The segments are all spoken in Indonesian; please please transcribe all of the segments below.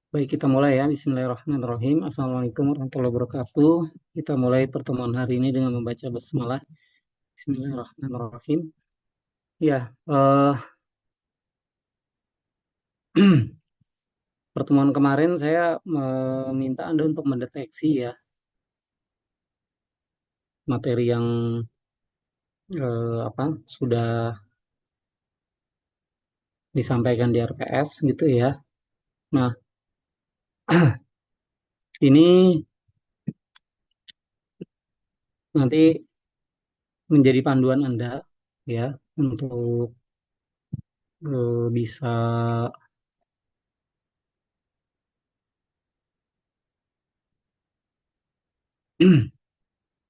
Baik, kita mulai ya. Bismillahirrahmanirrahim. Assalamualaikum warahmatullahi wabarakatuh. Kita mulai pertemuan hari ini dengan membaca basmalah. Bismillahirrahmanirrahim. Ya, pertemuan kemarin saya meminta Anda untuk mendeteksi ya materi yang sudah disampaikan di RPS gitu ya. Nah, ini nanti menjadi panduan Anda ya untuk bisa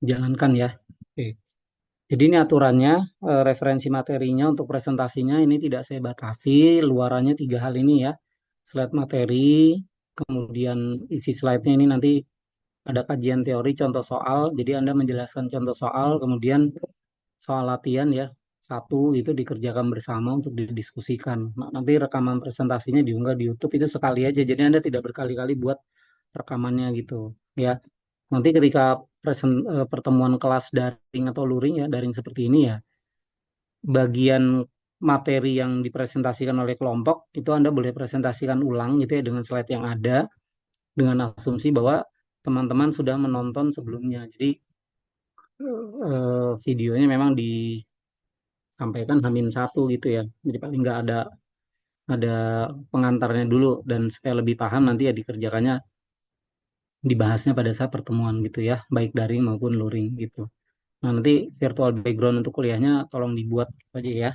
jalankan ya. Oke. Jadi ini aturannya, referensi materinya untuk presentasinya ini tidak saya batasi, luarannya tiga hal ini ya. Slide materi, kemudian isi slide-nya ini nanti ada kajian teori, contoh soal. Jadi Anda menjelaskan contoh soal, kemudian soal latihan ya. Satu itu dikerjakan bersama untuk didiskusikan. Nah, nanti rekaman presentasinya diunggah di YouTube itu sekali aja. Jadi Anda tidak berkali-kali buat rekamannya gitu ya. Nanti ketika pertemuan kelas daring atau luring ya, daring seperti ini ya, bagian materi yang dipresentasikan oleh kelompok itu Anda boleh presentasikan ulang gitu ya dengan slide yang ada, dengan asumsi bahwa teman-teman sudah menonton sebelumnya. Jadi videonya memang disampaikan H-1 gitu ya. Jadi paling nggak ada pengantarnya dulu, dan supaya lebih paham nanti ya dikerjakannya, dibahasnya pada saat pertemuan gitu ya, baik daring maupun luring gitu. Nah, nanti virtual background untuk kuliahnya tolong dibuat aja ya.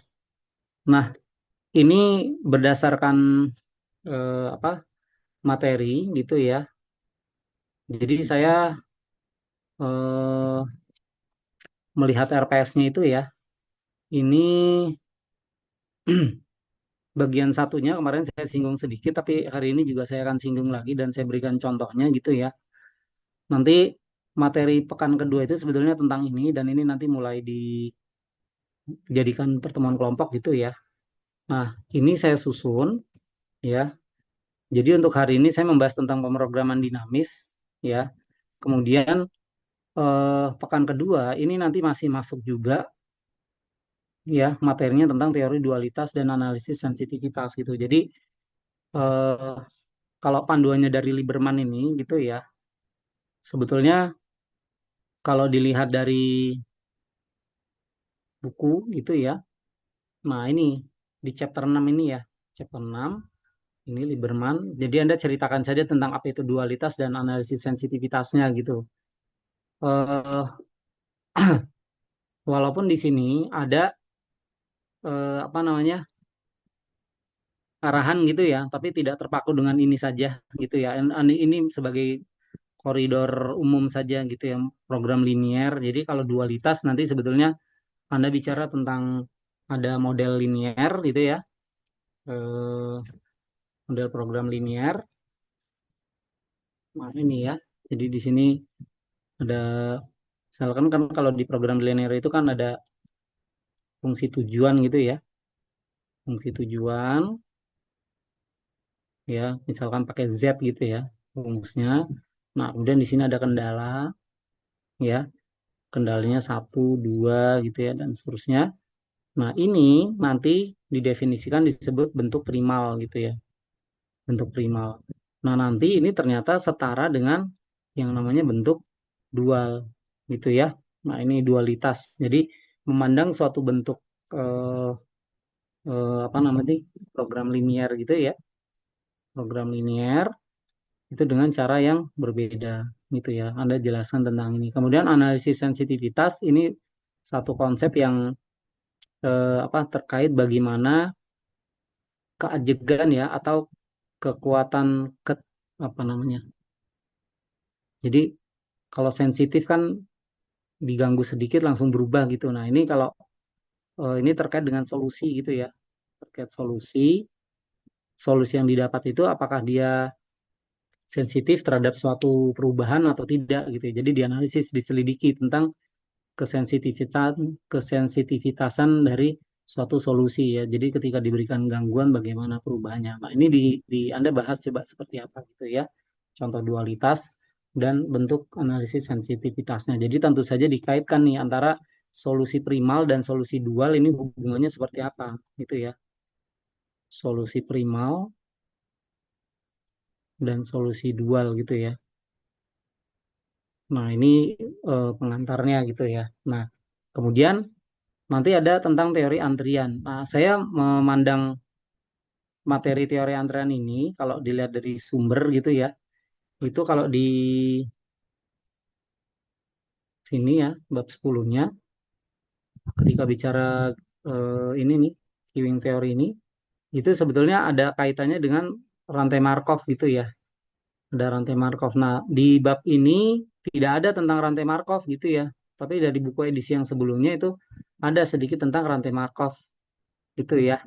Nah, ini berdasarkan apa materi gitu ya. Jadi saya eh, melihat RPS-nya itu ya. Ini bagian satunya kemarin saya singgung sedikit, tapi hari ini juga saya akan singgung lagi dan saya berikan contohnya gitu ya. Nanti materi pekan kedua itu sebetulnya tentang ini, dan ini nanti mulai dijadikan pertemuan kelompok gitu ya. Nah, ini saya susun ya. Jadi untuk hari ini saya membahas tentang pemrograman dinamis ya. Kemudian pekan kedua ini nanti masih masuk juga ya materinya tentang teori dualitas dan analisis sensitivitas gitu. Jadi eh, kalau panduannya dari Lieberman ini gitu ya, sebetulnya kalau dilihat dari buku gitu ya. Nah, ini di chapter 6 ini ya. Chapter 6 ini Lieberman. Jadi Anda ceritakan saja tentang apa itu dualitas dan analisis sensitivitasnya gitu. Eh Walaupun di sini ada apa namanya? Arahan gitu ya, tapi tidak terpaku dengan ini saja gitu ya. Ini sebagai koridor umum saja gitu ya, program linier. Jadi kalau dualitas nanti sebetulnya Anda bicara tentang ada model linier gitu ya, eh, model program linier. Nah, ini ya. Jadi di sini ada, misalkan kan kalau di program linear itu kan ada fungsi tujuan gitu ya, fungsi tujuan ya, misalkan pakai Z gitu ya rumusnya. Nah, kemudian di sini ada kendala ya, kendalanya satu, dua gitu ya, dan seterusnya. Nah, ini nanti didefinisikan disebut bentuk primal gitu ya, bentuk primal. Nah, nanti ini ternyata setara dengan yang namanya bentuk dual gitu ya. Nah, ini dualitas. Jadi memandang suatu bentuk eh, apa namanya program linier gitu ya, program linier itu dengan cara yang berbeda gitu ya. Anda jelaskan tentang ini. Kemudian analisis sensitivitas ini satu konsep yang terkait bagaimana keajegan ya atau kekuatan ke apa namanya. Jadi kalau sensitif kan diganggu sedikit langsung berubah gitu. Nah, ini kalau ini terkait dengan solusi gitu ya. Terkait solusi, solusi yang didapat itu apakah dia sensitif terhadap suatu perubahan atau tidak gitu ya. Jadi dianalisis, diselidiki tentang kesensitivitasan dari suatu solusi ya. Jadi ketika diberikan gangguan bagaimana perubahannya. Nah, ini di Anda bahas coba seperti apa gitu ya. Contoh dualitas dan bentuk analisis sensitivitasnya. Jadi tentu saja dikaitkan nih antara solusi primal dan solusi dual ini hubungannya seperti apa gitu ya. Solusi primal dan solusi dual gitu ya. Nah, ini pengantarnya gitu ya. Nah, kemudian nanti ada tentang teori antrian. Nah, saya memandang materi teori antrian ini kalau dilihat dari sumber gitu ya, itu kalau di sini ya, bab 10-nya, ketika bicara ini nih, queuing teori ini, itu sebetulnya ada kaitannya dengan rantai Markov gitu ya. Ada rantai Markov. Nah, di bab ini tidak ada tentang rantai Markov gitu ya. Tapi dari buku edisi yang sebelumnya itu ada sedikit tentang rantai Markov gitu ya.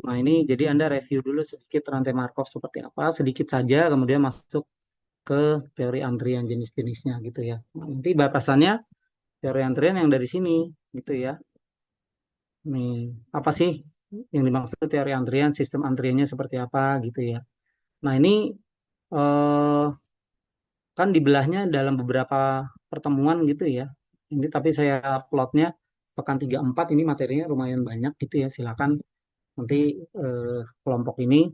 Nah, ini jadi Anda review dulu sedikit rantai Markov seperti apa, sedikit saja, kemudian masuk ke teori antrian jenis-jenisnya gitu ya. Nah, nanti batasannya teori antrian yang dari sini gitu ya. Nih, apa sih yang dimaksud teori antrian, sistem antriannya seperti apa gitu ya. Nah, ini eh, kan dibelahnya dalam beberapa pertemuan gitu ya. Ini tapi saya plotnya pekan 3 4 ini materinya lumayan banyak gitu ya. Silakan nanti kelompok ini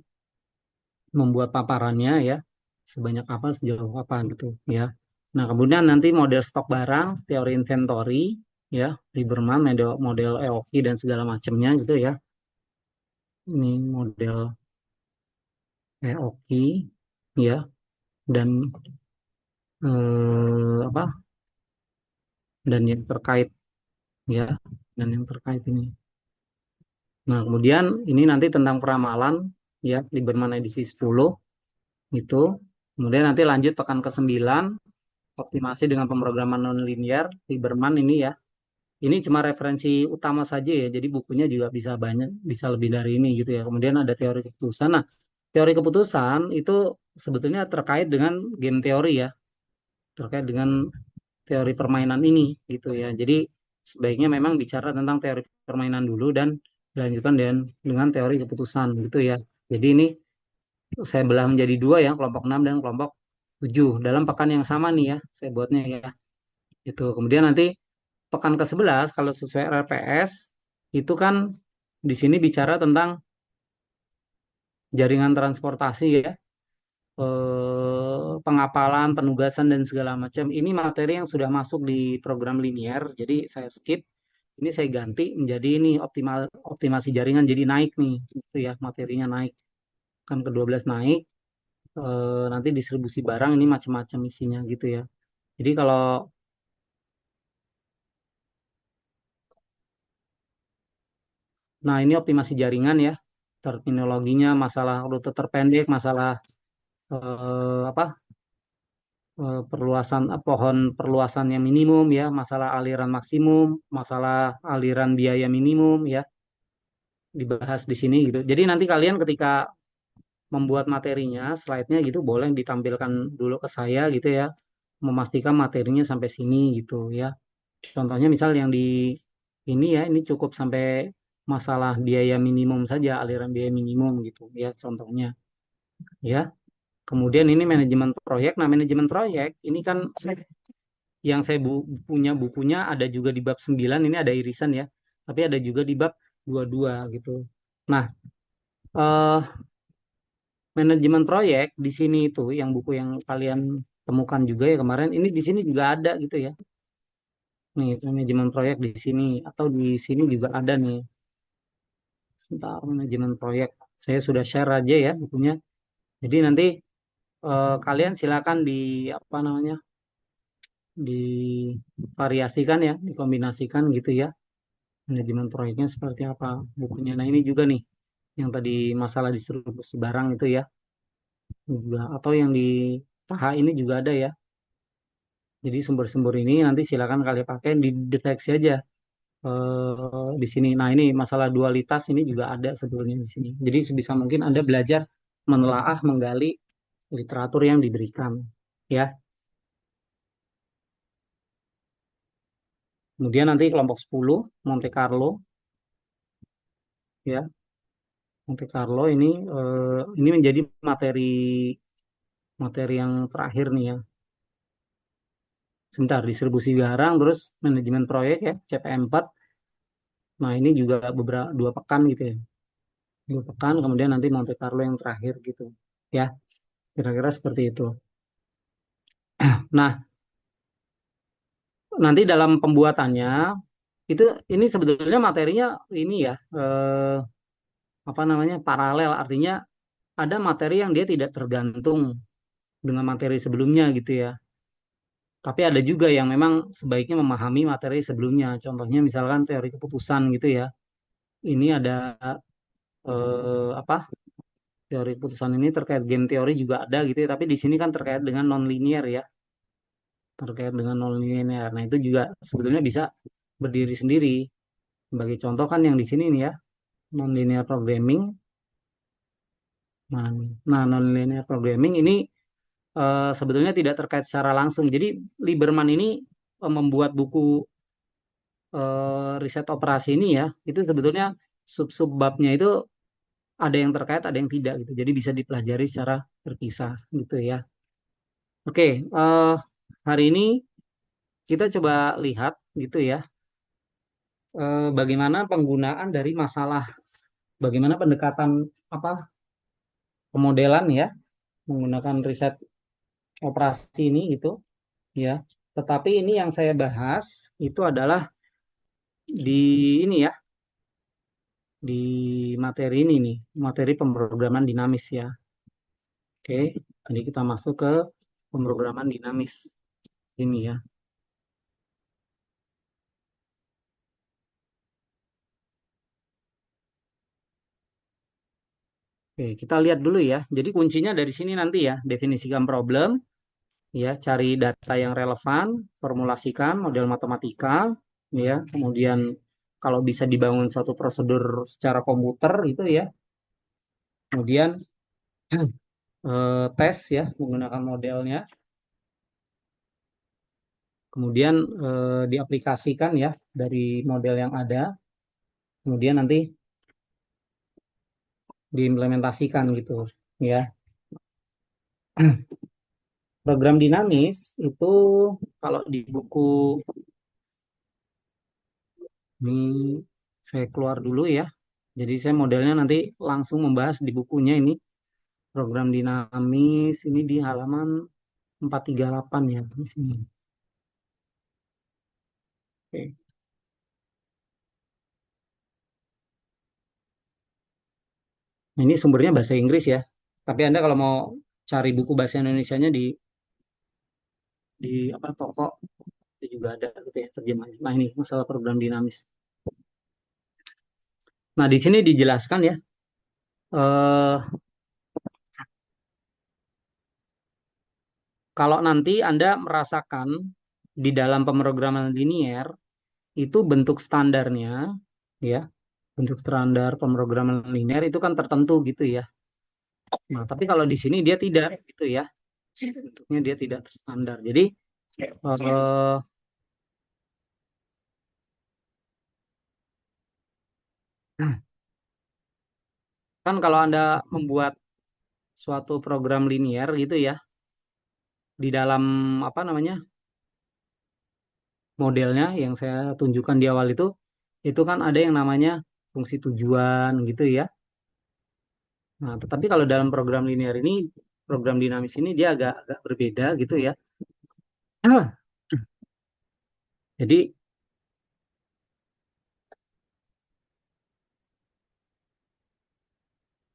membuat paparannya ya sebanyak apa sejauh apa gitu ya. Nah, kemudian nanti model stok barang, teori inventory ya, Lieberman, model model EOQ dan segala macamnya gitu ya. Ini model EOQ ya dan apa? Dan yang terkait ya dan yang terkait ini. Nah, kemudian ini nanti tentang peramalan ya, Lieberman edisi 10 itu. Kemudian nanti lanjut pekan ke-9 optimasi dengan pemrograman nonlinear Lieberman ini ya. Ini cuma referensi utama saja ya. Jadi bukunya juga bisa banyak, bisa lebih dari ini gitu ya. Kemudian ada teori keputusan. Nah, teori keputusan itu sebetulnya terkait dengan game teori ya, terkait dengan teori permainan ini gitu ya. Jadi sebaiknya memang bicara tentang teori permainan dulu dan dilanjutkan dengan teori keputusan gitu ya. Jadi ini saya belah menjadi dua ya, kelompok 6 dan kelompok 7 dalam pekan yang sama nih ya, saya buatnya ya. Itu. Kemudian nanti pekan ke-11 kalau sesuai RPS itu kan di sini bicara tentang jaringan transportasi ya, pengapalan, penugasan dan segala macam. Ini materi yang sudah masuk di program linear, jadi saya skip. Ini saya ganti menjadi ini optimasi jaringan jadi naik nih, gitu ya materinya naik. Kan ke-12 naik, nanti distribusi barang ini macam-macam isinya gitu ya. Jadi kalau nah ini optimasi jaringan ya, terminologinya masalah rute terpendek, masalah apa perluasan pohon perluasannya minimum ya, masalah aliran maksimum, masalah aliran biaya minimum ya, dibahas di sini gitu. Jadi nanti kalian ketika membuat materinya, slide-nya gitu boleh ditampilkan dulu ke saya gitu ya, memastikan materinya sampai sini gitu ya. Contohnya misal yang di ini ya, ini cukup sampai masalah biaya minimum saja, aliran biaya minimum gitu ya contohnya ya. Kemudian ini manajemen proyek. Nah, manajemen proyek ini kan yang saya punya bukunya ada juga di bab 9 ini ada irisan ya. Tapi ada juga di bab 22 gitu. Nah, eh, manajemen proyek di sini itu yang buku yang kalian temukan juga ya kemarin ini di sini juga ada gitu ya. Nih, manajemen proyek di sini atau di sini juga ada nih. Sebentar, manajemen proyek. Saya sudah share aja ya bukunya. Jadi nanti kalian silakan di apa namanya? Divariasikan ya, dikombinasikan gitu ya. Manajemen proyeknya seperti apa bukunya. Nah, ini juga nih yang tadi masalah distribusi barang itu ya. Juga atau yang di Taha ini juga ada ya. Jadi sumber-sumber ini nanti silakan kalian pakai dideteksi aja di sini. Nah, ini masalah dualitas ini juga ada sebetulnya di sini. Jadi sebisa mungkin Anda belajar menelaah, menggali literatur yang diberikan ya. Kemudian nanti kelompok 10 Monte Carlo. ya. Monte Carlo ini menjadi materi materi yang terakhir nih ya. Sebentar, distribusi barang, terus manajemen proyek ya, CP4. Nah, ini juga beberapa 2 pekan gitu ya. 2 pekan, kemudian nanti Monte Carlo yang terakhir gitu. Ya, kira-kira seperti itu. Nah, nanti dalam pembuatannya itu ini sebetulnya materinya ini ya apa namanya paralel, artinya ada materi yang dia tidak tergantung dengan materi sebelumnya gitu ya. Tapi ada juga yang memang sebaiknya memahami materi sebelumnya. Contohnya misalkan teori keputusan gitu ya. Ini ada apa? Teori keputusan ini terkait game teori juga ada gitu ya. Tapi di sini kan terkait dengan non-linear ya. Terkait dengan non-linear. Nah, itu juga sebetulnya bisa berdiri sendiri. Sebagai contoh kan yang di sini nih ya, non-linear programming. Nah, non-linear programming ini sebetulnya tidak terkait secara langsung. Jadi Lieberman ini membuat buku riset operasi ini ya, itu sebetulnya sub-sub babnya itu ada yang terkait, ada yang tidak gitu. Jadi bisa dipelajari secara terpisah gitu ya. Oke, hari ini kita coba lihat gitu ya, bagaimana penggunaan dari masalah, bagaimana pendekatan apa pemodelan ya, menggunakan riset operasi ini gitu ya. Tetapi ini yang saya bahas itu adalah di ini ya, di materi ini nih, materi pemrograman dinamis ya. Oke, jadi kita masuk ke pemrograman dinamis ini ya. Oke, kita lihat dulu ya. Jadi kuncinya dari sini nanti ya, definisikan problem, ya, cari data yang relevan, formulasikan model matematika, ya, kemudian kalau bisa dibangun satu prosedur secara komputer gitu ya. Kemudian tes ya menggunakan modelnya, kemudian diaplikasikan ya dari model yang ada, kemudian nanti diimplementasikan gitu ya. Program dinamis itu kalau di buku ini saya keluar dulu ya. Jadi saya modelnya nanti langsung membahas di bukunya ini. Program dinamis ini di halaman 438 ya di sini. Oke. Nah, ini sumbernya bahasa Inggris ya. Tapi Anda kalau mau cari buku bahasa Indonesianya di apa toko itu juga ada gitu ya terjemahnya. Nah, ini masalah program dinamis. Nah, di sini dijelaskan ya eh kalau nanti Anda merasakan di dalam pemrograman linier itu bentuk standarnya ya, bentuk standar pemrograman linier itu kan tertentu gitu ya. Nah, tapi kalau di sini dia tidak gitu ya. Bentuknya dia tidak standar. Jadi kan kalau Anda membuat suatu program linier gitu ya, di dalam apa namanya modelnya yang saya tunjukkan di awal itu kan ada yang namanya fungsi tujuan gitu ya. Nah, tetapi kalau dalam program linear ini, program dinamis ini dia agak berbeda gitu ya. Jadi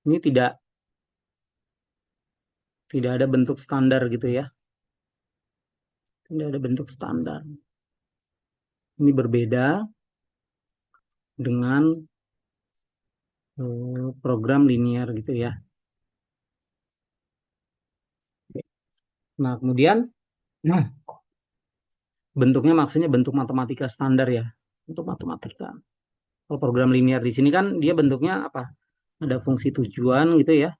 ini tidak ada bentuk standar gitu ya. Tidak ada bentuk standar. Ini berbeda dengan program linear gitu ya. Nah, kemudian nah, bentuknya maksudnya bentuk matematika standar ya. Untuk matematika. Kalau program linear di sini kan dia bentuknya apa? Ada fungsi tujuan gitu ya.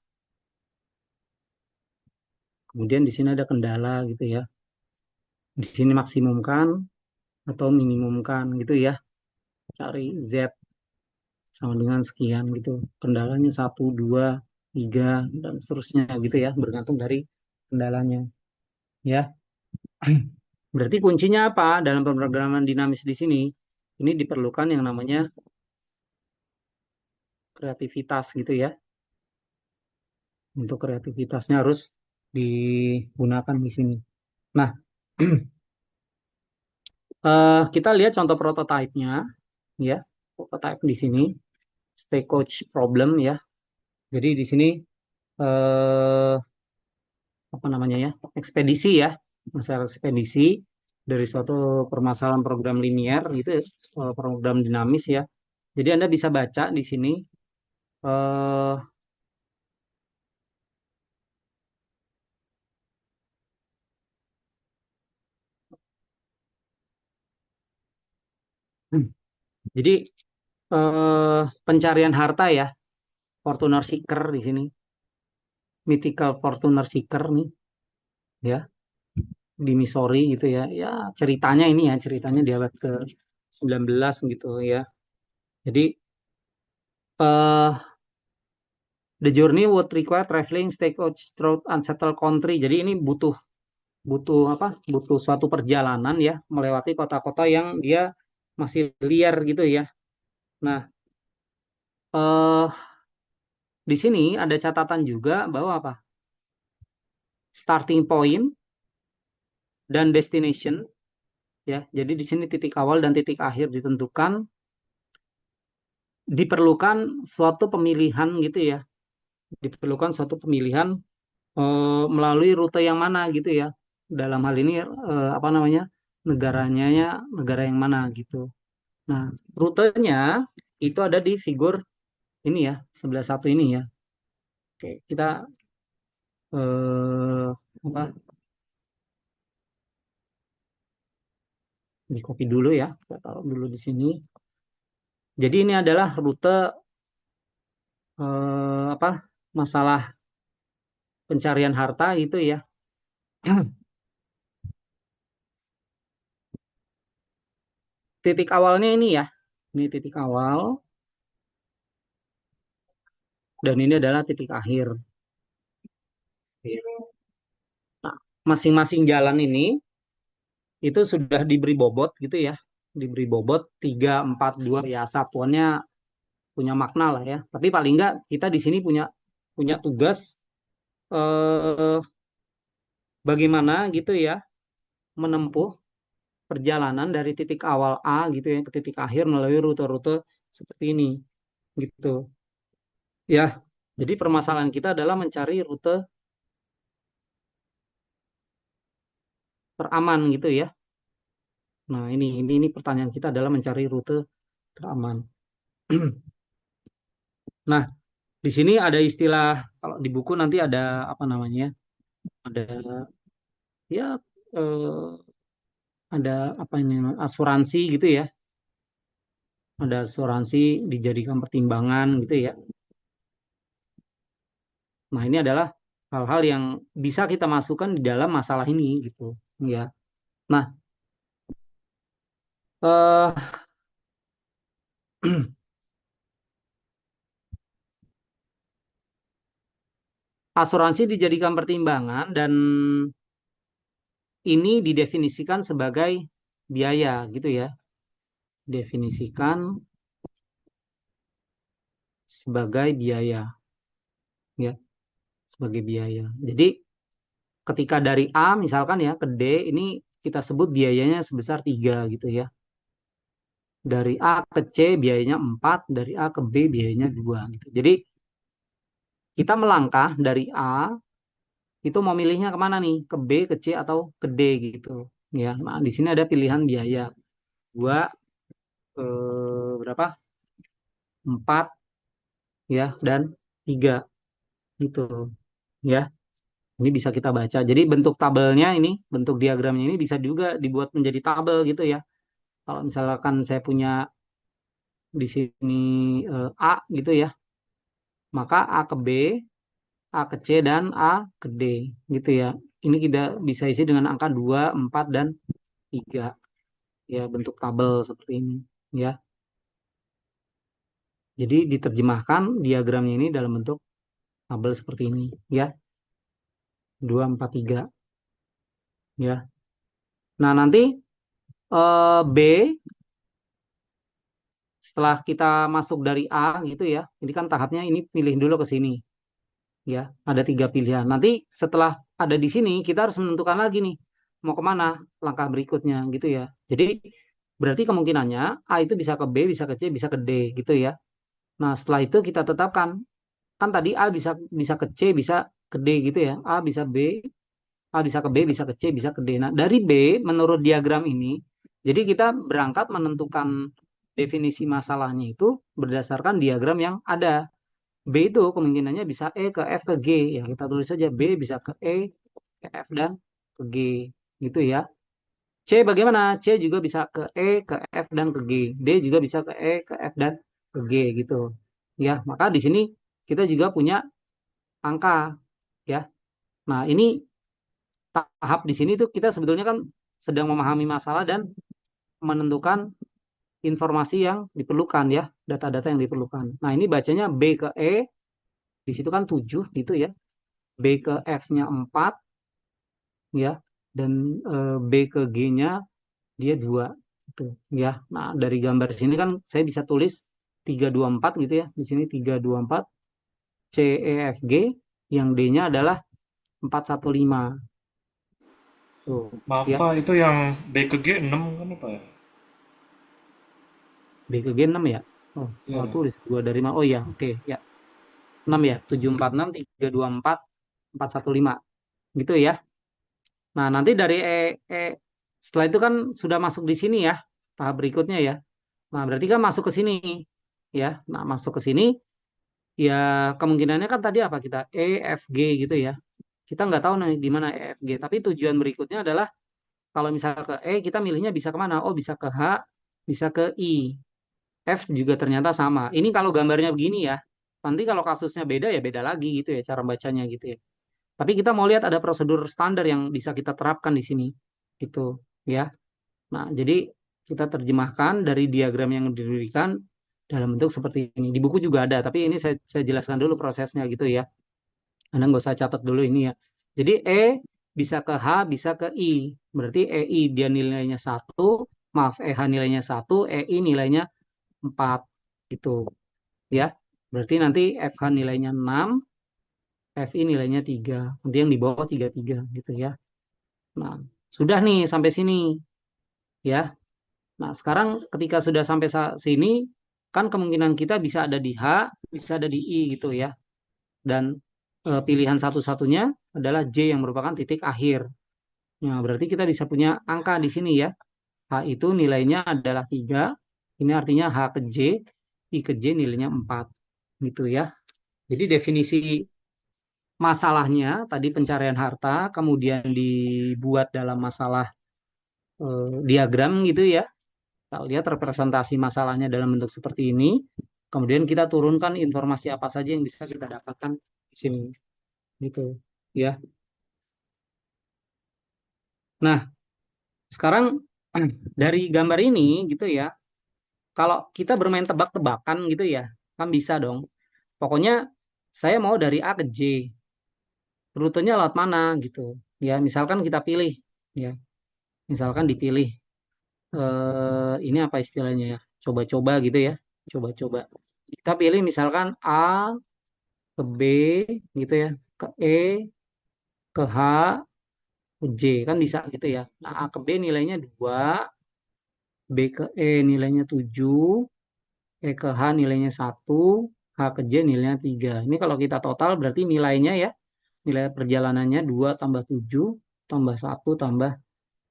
Kemudian di sini ada kendala gitu ya. Di sini maksimumkan atau minimumkan gitu ya. Cari Z sama dengan sekian gitu. Kendalanya satu, dua, tiga, dan seterusnya gitu ya, bergantung dari kendalanya. Ya, berarti kuncinya apa dalam pemrograman dinamis di sini? Ini diperlukan yang namanya kreativitas gitu ya. Untuk kreativitasnya harus digunakan di sini. Nah, kita lihat contoh prototipenya ya. Prototype di sini, stagecoach problem ya. Jadi di sini eh, apa namanya ya? Ekspedisi ya, masalah ekspedisi dari suatu permasalahan program linear gitu, ya, program dinamis ya. Jadi Anda bisa baca di sini eh, jadi pencarian harta ya, Fortuner Seeker di sini, mythical Fortuner Seeker nih ya, di Missouri gitu ya. Ya ceritanya ini ya, ceritanya di abad ke-19 gitu ya. Jadi the journey would require traveling stagecoach through unsettled country. Jadi ini butuh butuh apa? Butuh suatu perjalanan ya, melewati kota-kota yang dia masih liar gitu ya. Nah, eh di sini ada catatan juga bahwa apa? Starting point dan destination ya. Jadi di sini titik awal dan titik akhir ditentukan, diperlukan suatu pemilihan gitu ya. Diperlukan suatu pemilihan melalui rute yang mana gitu ya. Dalam hal ini apa namanya? Negaranya ya, negara yang mana gitu. Nah, rutenya itu ada di figur ini ya, sebelah satu ini ya. Oke, kita apa? Di copy dulu ya. Saya taruh dulu di sini. Jadi ini adalah rute apa? Masalah pencarian harta itu ya. Titik awalnya ini ya. Ini titik awal dan ini adalah titik akhir. Nah, masing-masing jalan ini itu sudah diberi bobot gitu ya. Diberi bobot 3, 4, 2 ya, satuannya punya makna lah ya. Tapi paling enggak kita di sini punya punya tugas eh, bagaimana gitu ya menempuh perjalanan dari titik awal A gitu ya ke titik akhir melalui rute-rute seperti ini gitu. Ya, jadi permasalahan kita adalah mencari rute teraman gitu ya. Nah, ini pertanyaan kita adalah mencari rute teraman. Nah, di sini ada istilah, kalau di buku nanti ada apa namanya? Ada ya ada apa ini, asuransi gitu ya. Ada asuransi dijadikan pertimbangan gitu ya. Nah, ini adalah hal-hal yang bisa kita masukkan di dalam masalah ini gitu ya. Nah, eh asuransi dijadikan pertimbangan dan ini didefinisikan sebagai biaya gitu ya. Definisikan sebagai biaya ya, sebagai biaya. Jadi ketika dari A misalkan ya ke D ini kita sebut biayanya sebesar 3 gitu ya. Dari A ke C biayanya 4, dari A ke B biayanya 2 gitu. Jadi kita melangkah dari A itu mau milihnya kemana nih? Ke B, ke C atau ke D gitu. Ya, nah di sini ada pilihan biaya. 2, berapa? 4 ya dan 3 gitu. Ya, ini bisa kita baca. Jadi bentuk tabelnya ini, bentuk diagramnya ini bisa juga dibuat menjadi tabel gitu ya. Kalau misalkan saya punya di sini A gitu ya, maka A ke B, A ke C, dan A ke D gitu ya. Ini kita bisa isi dengan angka 2, 4, dan 3. Ya, bentuk tabel seperti ini. Ya, Jadi diterjemahkan diagramnya ini dalam bentuk tabel seperti ini ya, 2, 4, 3 ya. Nah, nanti B setelah kita masuk dari A gitu ya. Ini kan tahapnya ini pilih dulu ke sini ya. Ada 3 pilihan. Nanti setelah ada di sini kita harus menentukan lagi nih mau kemana langkah berikutnya gitu ya. Jadi berarti kemungkinannya A itu bisa ke B, bisa ke C, bisa ke D gitu ya. Nah, setelah itu kita tetapkan kan tadi A bisa bisa ke C, bisa ke D gitu ya. A bisa B, A bisa ke B, bisa ke C, bisa ke D. Nah, dari B menurut diagram ini, jadi kita berangkat menentukan definisi masalahnya itu berdasarkan diagram yang ada. B itu kemungkinannya bisa E ke F ke G. Ya, kita tulis saja B bisa ke E, ke F, dan ke G. Gitu ya. C bagaimana? C juga bisa ke E, ke F, dan ke G. D juga bisa ke E, ke F, dan ke G gitu. Ya, maka di sini kita juga punya angka ya. Nah, ini tahap di sini tuh kita sebetulnya kan sedang memahami masalah dan menentukan informasi yang diperlukan ya, data-data yang diperlukan. Nah, ini bacanya B ke E, di situ kan 7 gitu ya. B ke F-nya 4 ya, dan B ke G-nya dia 2 gitu ya. Nah, dari gambar sini kan saya bisa tulis 3, 2, 4 gitu ya. Di sini 3, 2, 4 C, E, F, G, yang D-nya adalah 4, 1, 5 tuh Maaf ya. Pak, itu yang B ke G 6 kan ya Pak ya? B ke G 6 ya. Oh, Iya. salah tulis. Dua dari mana? Oh ya, oke ya. 6 ya. 7, 4, 6, 3, 2, 4, 4, 1, 5 gitu ya. Nah, nanti dari setelah itu kan sudah masuk di sini ya, tahap berikutnya ya. Nah, berarti kan masuk ke sini ya. Nah, masuk ke sini ya, kemungkinannya kan tadi apa kita E, F, G gitu ya. Kita nggak tahu nih di mana E, F, G. Tapi tujuan berikutnya adalah kalau misal ke E kita milihnya bisa kemana? Oh, bisa ke H, bisa ke I. F juga ternyata sama. Ini kalau gambarnya begini ya. Nanti kalau kasusnya beda ya beda lagi gitu ya cara bacanya gitu ya. Tapi kita mau lihat ada prosedur standar yang bisa kita terapkan di sini gitu ya. Nah, jadi kita terjemahkan dari diagram yang diberikan dalam bentuk seperti ini. Di buku juga ada, tapi ini saya jelaskan dulu prosesnya gitu ya. Anda nggak usah catat dulu ini ya. Jadi E bisa ke H, bisa ke I. Berarti EI dia nilainya 1, maaf EH nilainya 1, EI nilainya 4 gitu ya. Berarti nanti FH nilainya 6, FI nilainya 3. Nanti yang di bawah 33 gitu ya. Nah, sudah nih sampai sini ya. Nah, sekarang ketika sudah sampai sini, kan kemungkinan kita bisa ada di H, bisa ada di I gitu ya. Dan pilihan satu-satunya adalah J yang merupakan titik akhir. Nah, berarti kita bisa punya angka di sini ya. H itu nilainya adalah 3. Ini artinya H ke J, I ke J nilainya 4 gitu ya. Jadi definisi masalahnya tadi pencarian harta, kemudian dibuat dalam masalah diagram gitu ya. Kita lihat representasi masalahnya dalam bentuk seperti ini. Kemudian kita turunkan informasi apa saja yang bisa kita dapatkan di sini gitu ya. Nah, sekarang dari gambar ini gitu ya. Kalau kita bermain tebak-tebakan gitu ya, kan bisa dong. Pokoknya saya mau dari A ke J, rutenya lewat mana gitu. Ya, misalkan kita pilih ya. Misalkan dipilih ini apa istilahnya ya? Coba-coba gitu ya. Coba-coba. Kita pilih misalkan A ke B gitu ya, ke E, ke H, ke J kan bisa gitu ya. Nah, A ke B nilainya 2, B ke E nilainya 7, E ke H nilainya 1, H ke J nilainya 3. Ini kalau kita total berarti nilainya ya, nilai perjalanannya 2 tambah 7 tambah 1 tambah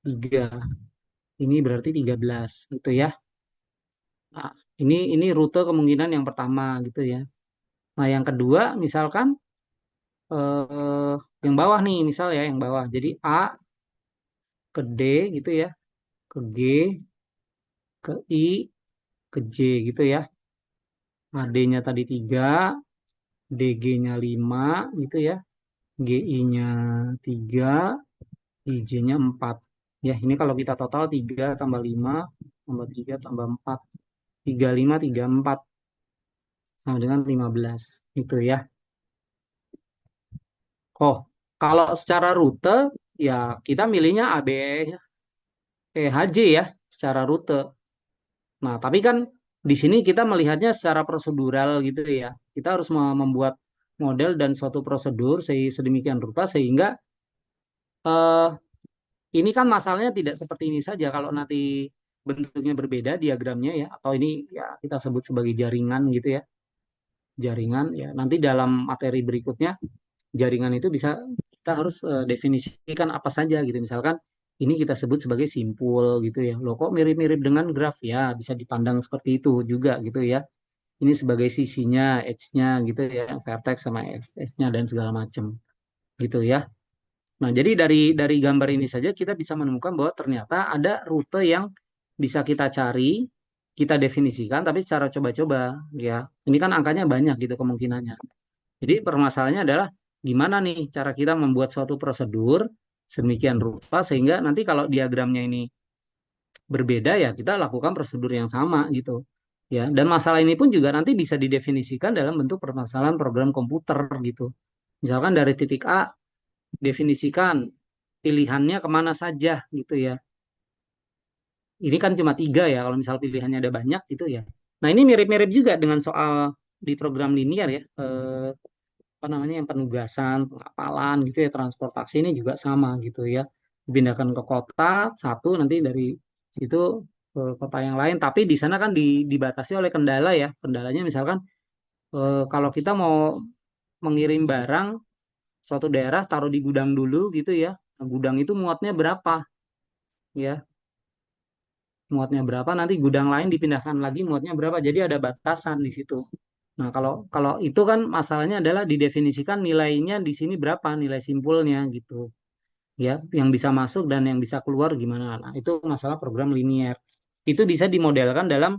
3. Ini berarti 13 gitu ya. Nah, ini rute kemungkinan yang pertama gitu ya. Nah, yang kedua misalkan eh, yang bawah nih, misal ya yang bawah. Jadi A ke D gitu ya, ke G, ke I, ke J gitu ya. AD-nya tadi 3, DG-nya 5 gitu ya. GI-nya 3, IJ-nya 4. Ya, ini kalau kita total 3 tambah 5 tambah 3 tambah 4. 35, 34. sama dengan 15 itu ya. Oh, kalau secara rute ya kita milihnya A, B, E, H, J ya secara rute. Nah, tapi kan di sini kita melihatnya secara prosedural gitu ya. Kita harus membuat model dan suatu prosedur sedemikian rupa sehingga eh, ini kan masalahnya tidak seperti ini saja. Kalau nanti bentuknya berbeda diagramnya ya, atau ini ya kita sebut sebagai jaringan gitu ya. Jaringan ya. Nanti dalam materi berikutnya jaringan itu bisa kita harus definisikan apa saja gitu. Misalkan ini kita sebut sebagai simpul gitu ya. Loh kok mirip-mirip dengan graf ya, bisa dipandang seperti itu juga gitu ya. Ini sebagai sisinya, edge-nya gitu ya, vertex sama edge-nya dan segala macam gitu ya. Nah, jadi dari gambar ini saja kita bisa menemukan bahwa ternyata ada rute yang bisa kita cari, kita definisikan, tapi secara coba-coba ya. Ini kan angkanya banyak gitu kemungkinannya. Jadi permasalahannya adalah gimana nih cara kita membuat suatu prosedur sedemikian rupa sehingga nanti kalau diagramnya ini berbeda ya kita lakukan prosedur yang sama gitu. Ya, dan masalah ini pun juga nanti bisa didefinisikan dalam bentuk permasalahan program komputer gitu. Misalkan dari titik A definisikan pilihannya kemana saja gitu ya. Ini kan cuma tiga ya, kalau misal pilihannya ada banyak gitu ya. Nah ini mirip-mirip juga dengan soal di program linear ya. Apa namanya yang penugasan, pengapalan gitu ya, transportasi ini juga sama gitu ya. Dipindahkan ke kota satu, nanti dari situ ke kota yang lain. Tapi di sana kan dibatasi oleh kendala ya. Kendalanya misalkan kalau kita mau mengirim barang suatu daerah taruh di gudang dulu gitu ya. Nah, gudang itu muatnya berapa ya? Muatnya berapa? Nanti gudang lain dipindahkan lagi muatnya berapa? Jadi ada batasan di situ. Nah, kalau kalau itu kan masalahnya adalah didefinisikan nilainya di sini berapa, nilai simpulnya gitu. Ya, yang bisa masuk dan yang bisa keluar gimana. Nah, itu masalah program linear. Itu bisa dimodelkan dalam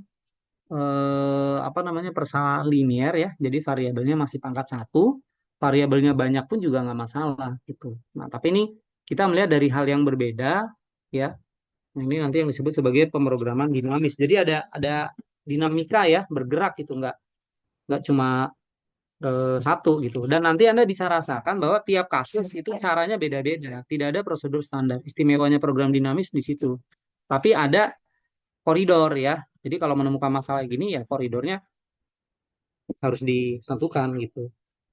apa namanya persalahan linear ya. Jadi variabelnya masih pangkat satu, variabelnya banyak pun juga nggak masalah gitu. Nah, tapi ini kita melihat dari hal yang berbeda ya. Nah, ini nanti yang disebut sebagai pemrograman dinamis. Jadi ada dinamika ya, bergerak gitu, nggak cuma satu gitu. Dan nanti Anda bisa rasakan bahwa tiap kasus itu caranya beda-beda. Tidak ada prosedur standar. Istimewanya program dinamis di situ. Tapi ada koridor ya. Jadi kalau menemukan masalah gini ya koridornya harus ditentukan gitu.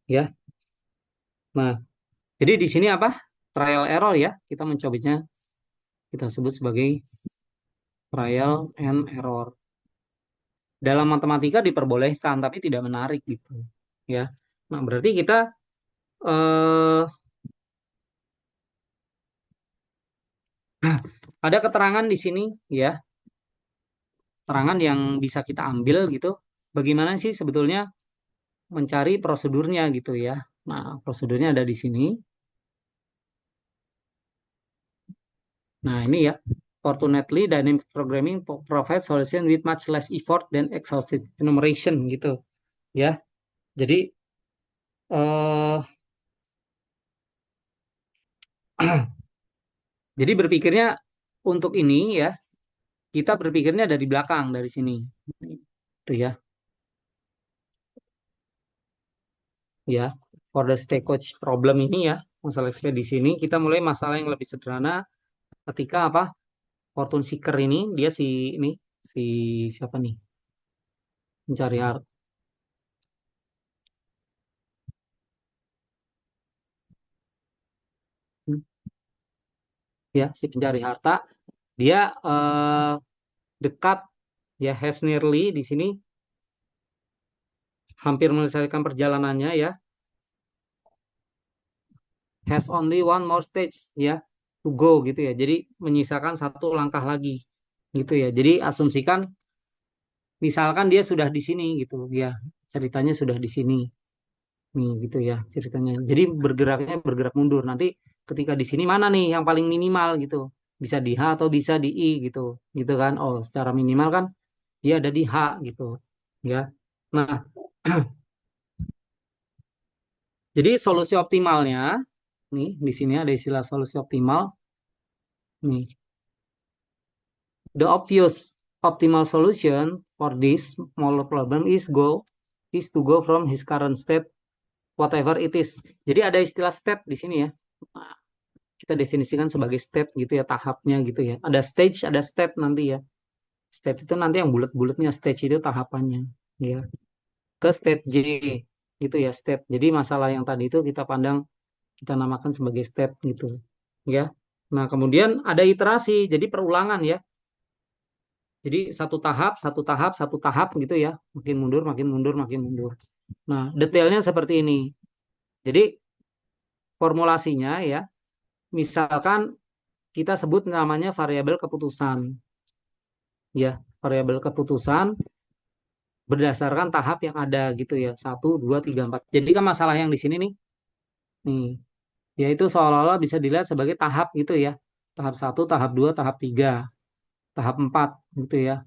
Ya. Nah, jadi di sini apa? Trial error ya. Kita mencobanya kita sebut sebagai trial and error. Dalam matematika diperbolehkan tapi tidak menarik gitu. Ya. Nah, berarti kita eh, ada keterangan di sini ya keterangan yang bisa kita ambil gitu. Bagaimana sih sebetulnya mencari prosedurnya gitu ya. Nah, prosedurnya ada di sini. Nah, ini ya. Fortunately, dynamic programming provides solution with much less effort than exhaustive enumeration gitu ya. Jadi eh jadi berpikirnya untuk ini ya, kita berpikirnya dari belakang dari sini. Itu ya. Ya. For the stagecoach problem ini ya, masalah ekspedisi ini kita mulai masalah yang lebih sederhana ketika apa? Fortune Seeker ini dia ini si siapa nih pencari harta ya si pencari harta dia dekat ya has nearly di sini hampir menyelesaikan perjalanannya ya has only one more stage ya to go gitu ya jadi menyisakan satu langkah lagi gitu ya jadi asumsikan misalkan dia sudah di sini gitu ya ceritanya sudah di sini nih gitu ya ceritanya. Jadi bergerak mundur. Nanti ketika di sini mana nih yang paling minimal gitu. Bisa di H atau bisa di I gitu. Gitu kan. Oh, secara minimal kan dia ada di H gitu. Ya. Nah, jadi solusi optimalnya nih di sini ada istilah solusi optimal nih. The obvious optimal solution for this smaller problem is go is to go from his current state whatever it is. Jadi ada istilah state di sini ya. Nah, kita definisikan sebagai state gitu ya, tahapnya gitu ya. Ada stage, ada state nanti ya. State itu nanti yang bulat-bulatnya, stage itu tahapannya ya. Ke state J gitu ya, state. Jadi masalah yang tadi itu kita pandang, kita namakan sebagai state gitu ya. Nah, kemudian ada iterasi, jadi perulangan ya. Jadi satu tahap, satu tahap, satu tahap gitu ya. Makin mundur, makin mundur, makin mundur. Nah, detailnya seperti ini. Jadi formulasinya ya, misalkan kita sebut namanya variabel keputusan. Ya, variabel keputusan berdasarkan tahap yang ada gitu ya. Satu, dua, tiga, empat. Jadi kan masalah yang di sini nih, yaitu seolah-olah bisa dilihat sebagai tahap gitu ya. Tahap satu, tahap dua, tahap tiga, tahap empat gitu ya.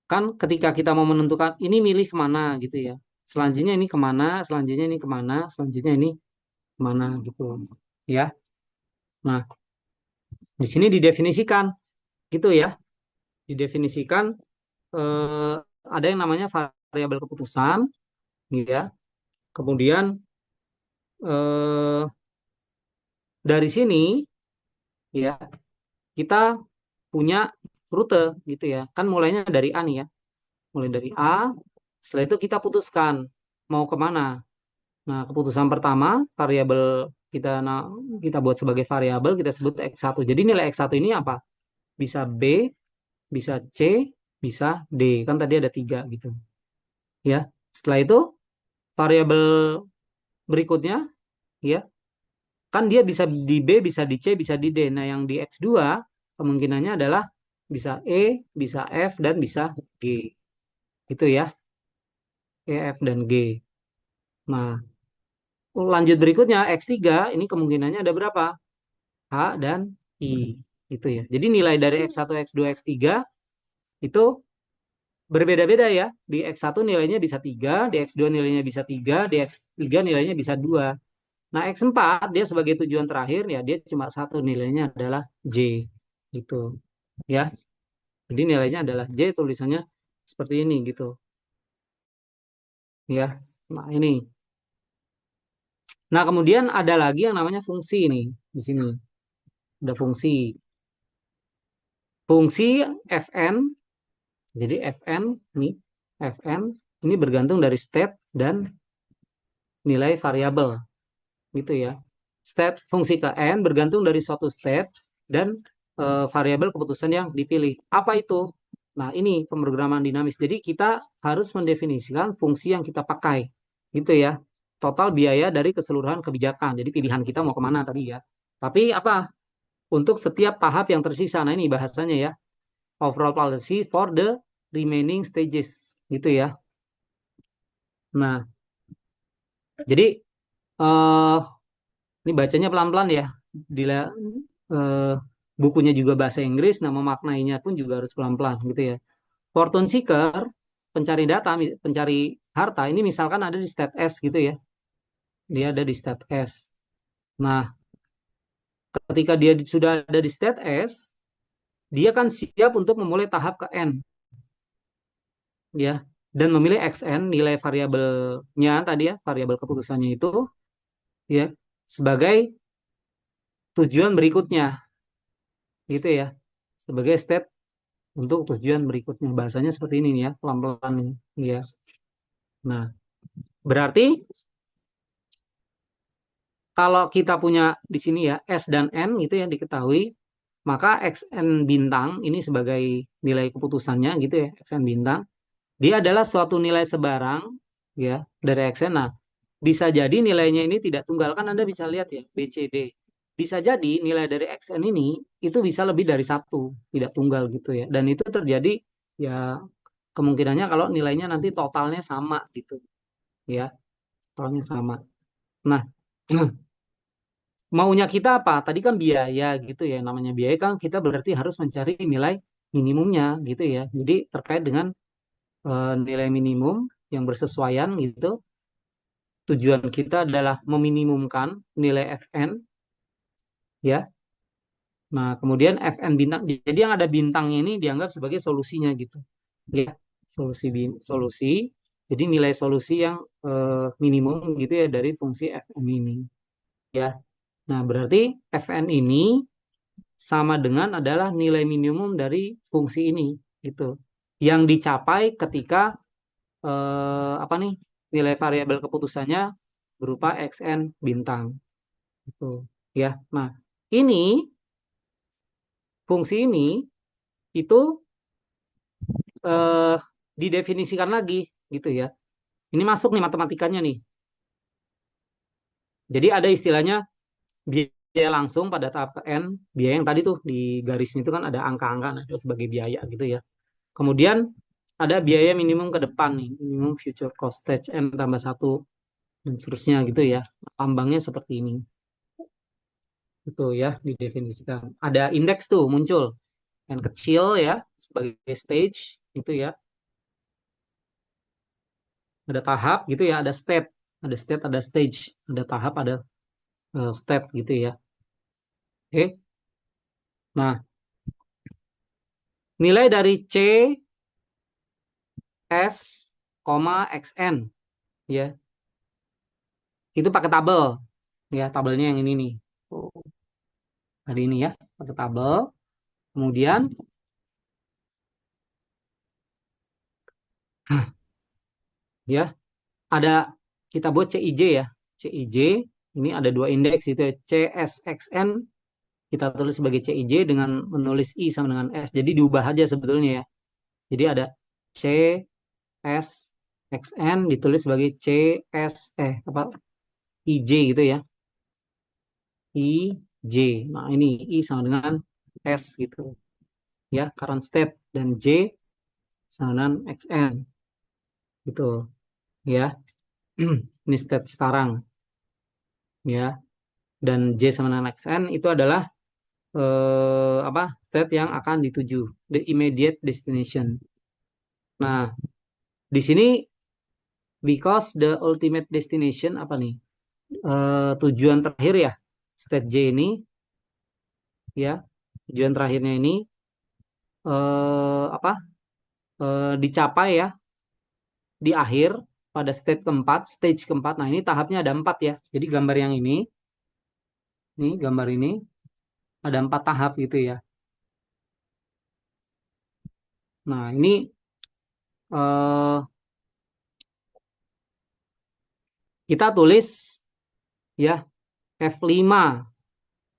Kan ketika kita mau menentukan ini milih kemana gitu ya. Selanjutnya ini kemana, selanjutnya ini kemana, selanjutnya ini kemana gitu. Ya, nah di sini didefinisikan gitu ya. Didefinisikan eh, ada yang namanya variabel keputusan, ya. Kemudian eh, dari sini ya kita punya rute gitu ya. Kan mulainya dari A nih ya. Mulai dari A, setelah itu kita putuskan mau kemana. Nah, keputusan pertama variabel kita kita buat sebagai variabel kita sebut X1. Jadi nilai X1 ini apa? Bisa B, bisa C, bisa D. Kan tadi ada tiga gitu. Ya. Setelah itu variabel berikutnya ya kan dia bisa di B, bisa di C, bisa di D. Nah, yang di X2 kemungkinannya adalah bisa E, bisa F, dan bisa G. Itu ya, E, F, dan G. Nah, lanjut berikutnya X3, ini kemungkinannya ada berapa? H dan I. Gitu ya. Jadi nilai dari X1, X2, X3 itu berbeda-beda ya. Di X1 nilainya bisa 3, di X2 nilainya bisa 3, di X3 nilainya bisa 2. Nah, X4 dia sebagai tujuan terakhir ya dia cuma satu nilainya adalah J gitu. Ya. Jadi nilainya adalah J tulisannya seperti ini gitu. Ya. Nah, ini. Nah, kemudian ada lagi yang namanya fungsi nih di sini. Ada fungsi. Fungsi Fn. Jadi Fn nih, Fn ini bergantung dari state dan nilai variabel gitu ya. State fungsi ke n bergantung dari suatu state dan variabel keputusan yang dipilih. Apa itu? Nah, ini pemrograman dinamis. Jadi kita harus mendefinisikan fungsi yang kita pakai. Gitu ya. Total biaya dari keseluruhan kebijakan. Jadi pilihan kita mau kemana tadi ya. Tapi apa? Untuk setiap tahap yang tersisa. Nah, ini bahasanya ya. Overall policy for the remaining stages. Gitu ya. Nah, jadi eh ini bacanya pelan-pelan ya. Dila, eh, bukunya juga bahasa Inggris, nah memaknainya pun juga harus pelan-pelan gitu ya. Fortune seeker, pencari data, pencari harta, ini misalkan ada di state S gitu ya. Dia ada di state S. Nah, ketika dia sudah ada di state S, dia kan siap untuk memulai tahap ke N ya. Dan memilih XN, nilai variabelnya tadi ya, variabel keputusannya itu ya sebagai tujuan berikutnya gitu ya. Sebagai state untuk tujuan berikutnya. Bahasanya seperti ini ya, pelan-pelan ya. Nah, berarti kalau kita punya di sini ya S dan N gitu yang diketahui, maka XN bintang ini sebagai nilai keputusannya gitu ya, XN bintang, dia adalah suatu nilai sebarang ya dari XN. Nah, bisa jadi nilainya ini tidak tunggal kan Anda bisa lihat ya B, C, D. Bisa jadi nilai dari XN ini itu bisa lebih dari satu, tidak tunggal gitu ya. Dan itu terjadi ya kemungkinannya kalau nilainya nanti totalnya sama gitu ya, totalnya sama. Nah, maunya kita apa? Tadi kan biaya gitu ya, namanya biaya kan kita berarti harus mencari nilai minimumnya gitu ya. Jadi terkait dengan nilai minimum yang bersesuaian gitu. Tujuan kita adalah meminimumkan nilai Fn ya. Nah, kemudian Fn bintang. Jadi yang ada bintangnya ini dianggap sebagai solusinya gitu. Ya. solusi. Jadi nilai solusi yang minimum gitu ya dari fungsi fn ini ya. Nah, berarti fn ini sama dengan adalah nilai minimum dari fungsi ini gitu. Yang dicapai ketika apa nih? Nilai variabel keputusannya berupa xn bintang gitu ya. Nah, ini fungsi ini itu eh, didefinisikan lagi gitu ya. Ini masuk nih matematikanya nih. Jadi ada istilahnya biaya langsung pada tahap ke n, biaya yang tadi tuh di garisnya itu kan ada angka-angka nah, itu sebagai biaya gitu ya. Kemudian ada biaya minimum ke depan nih, minimum future cost stage n tambah satu dan seterusnya gitu ya. Lambangnya seperti ini. Itu ya didefinisikan. Ada indeks tuh muncul yang kecil ya sebagai stage gitu ya. Ada tahap gitu ya, ada state, ada stage, ada tahap, ada state gitu ya. Oke. Nah, nilai dari C, S, XN ya. Itu pakai tabel ya, tabelnya yang ini nih. Tuh, tadi ini ya, pakai tabel. Kemudian ya, ada kita buat CIJ ya. CIJ ini ada dua indeks itu ya. CSXN kita tulis sebagai CIJ dengan menulis I sama dengan S. Jadi diubah aja sebetulnya ya. Jadi ada C S X N ditulis sebagai C S apa IJ gitu ya. IJ. Nah, ini I sama dengan S gitu ya, current state dan J sama dengan XN gitu ya. Ini state sekarang ya. Dan J sama dengan XN itu adalah apa? State yang akan dituju, the immediate destination. Nah, di sini because the ultimate destination apa nih? Tujuan terakhir ya, state J ini ya, tujuan terakhirnya ini apa dicapai ya di akhir pada stage keempat. Nah, ini tahapnya ada empat ya. Jadi gambar yang ini gambar ini ada empat tahap gitu ya. Nah, ini eh, kita tulis ya F5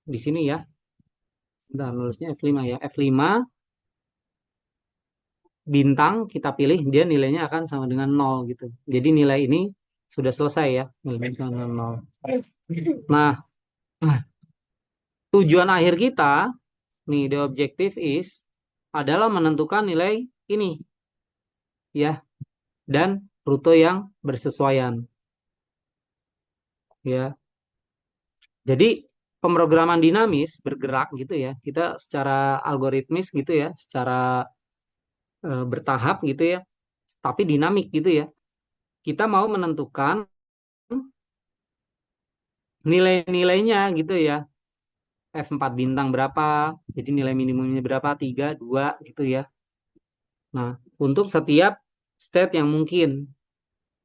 di sini ya. Bentar, nulisnya F5 ya. F5 bintang kita pilih dia nilainya akan sama dengan nol gitu. Jadi nilai ini sudah selesai ya, nilainya sama dengan nol. Nah, tujuan akhir kita nih, the objective is adalah menentukan nilai ini ya dan rute yang bersesuaian ya. Jadi pemrograman dinamis bergerak gitu ya. Kita secara algoritmis gitu ya, secara bertahap gitu ya. Tapi dinamik gitu ya. Kita mau menentukan nilai-nilainya gitu ya. F4 bintang berapa, jadi nilai minimumnya berapa, 3 2 gitu ya. Nah, untuk setiap state yang mungkin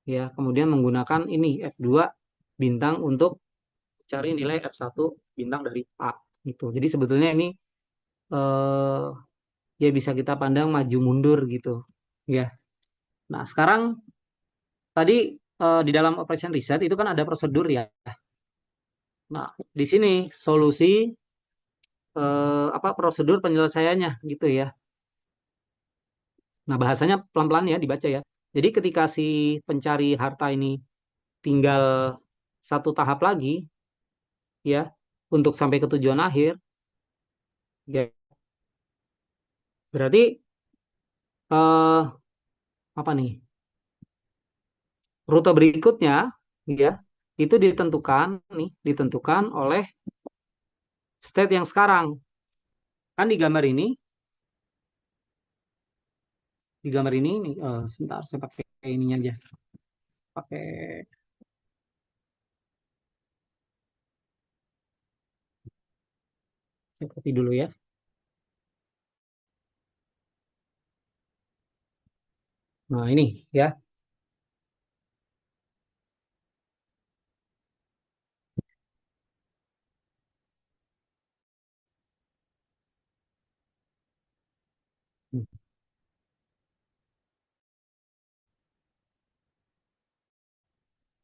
ya, kemudian menggunakan ini F2 bintang untuk cari nilai F1 bintang dari A gitu. Jadi sebetulnya ini eh, ya bisa kita pandang maju mundur gitu ya. Nah, sekarang tadi di dalam operation reset itu kan ada prosedur ya. Nah, di sini solusi apa prosedur penyelesaiannya gitu ya. Nah, bahasanya pelan-pelan ya dibaca ya. Jadi ketika si pencari harta ini tinggal satu tahap lagi ya untuk sampai ke tujuan akhir, ya berarti eh, apa nih? Rute berikutnya ya itu ditentukan oleh state yang sekarang. Kan di gambar ini nih, sebentar saya pakai ininya aja. Pakai saya copy dulu ya. Nah, ini ya.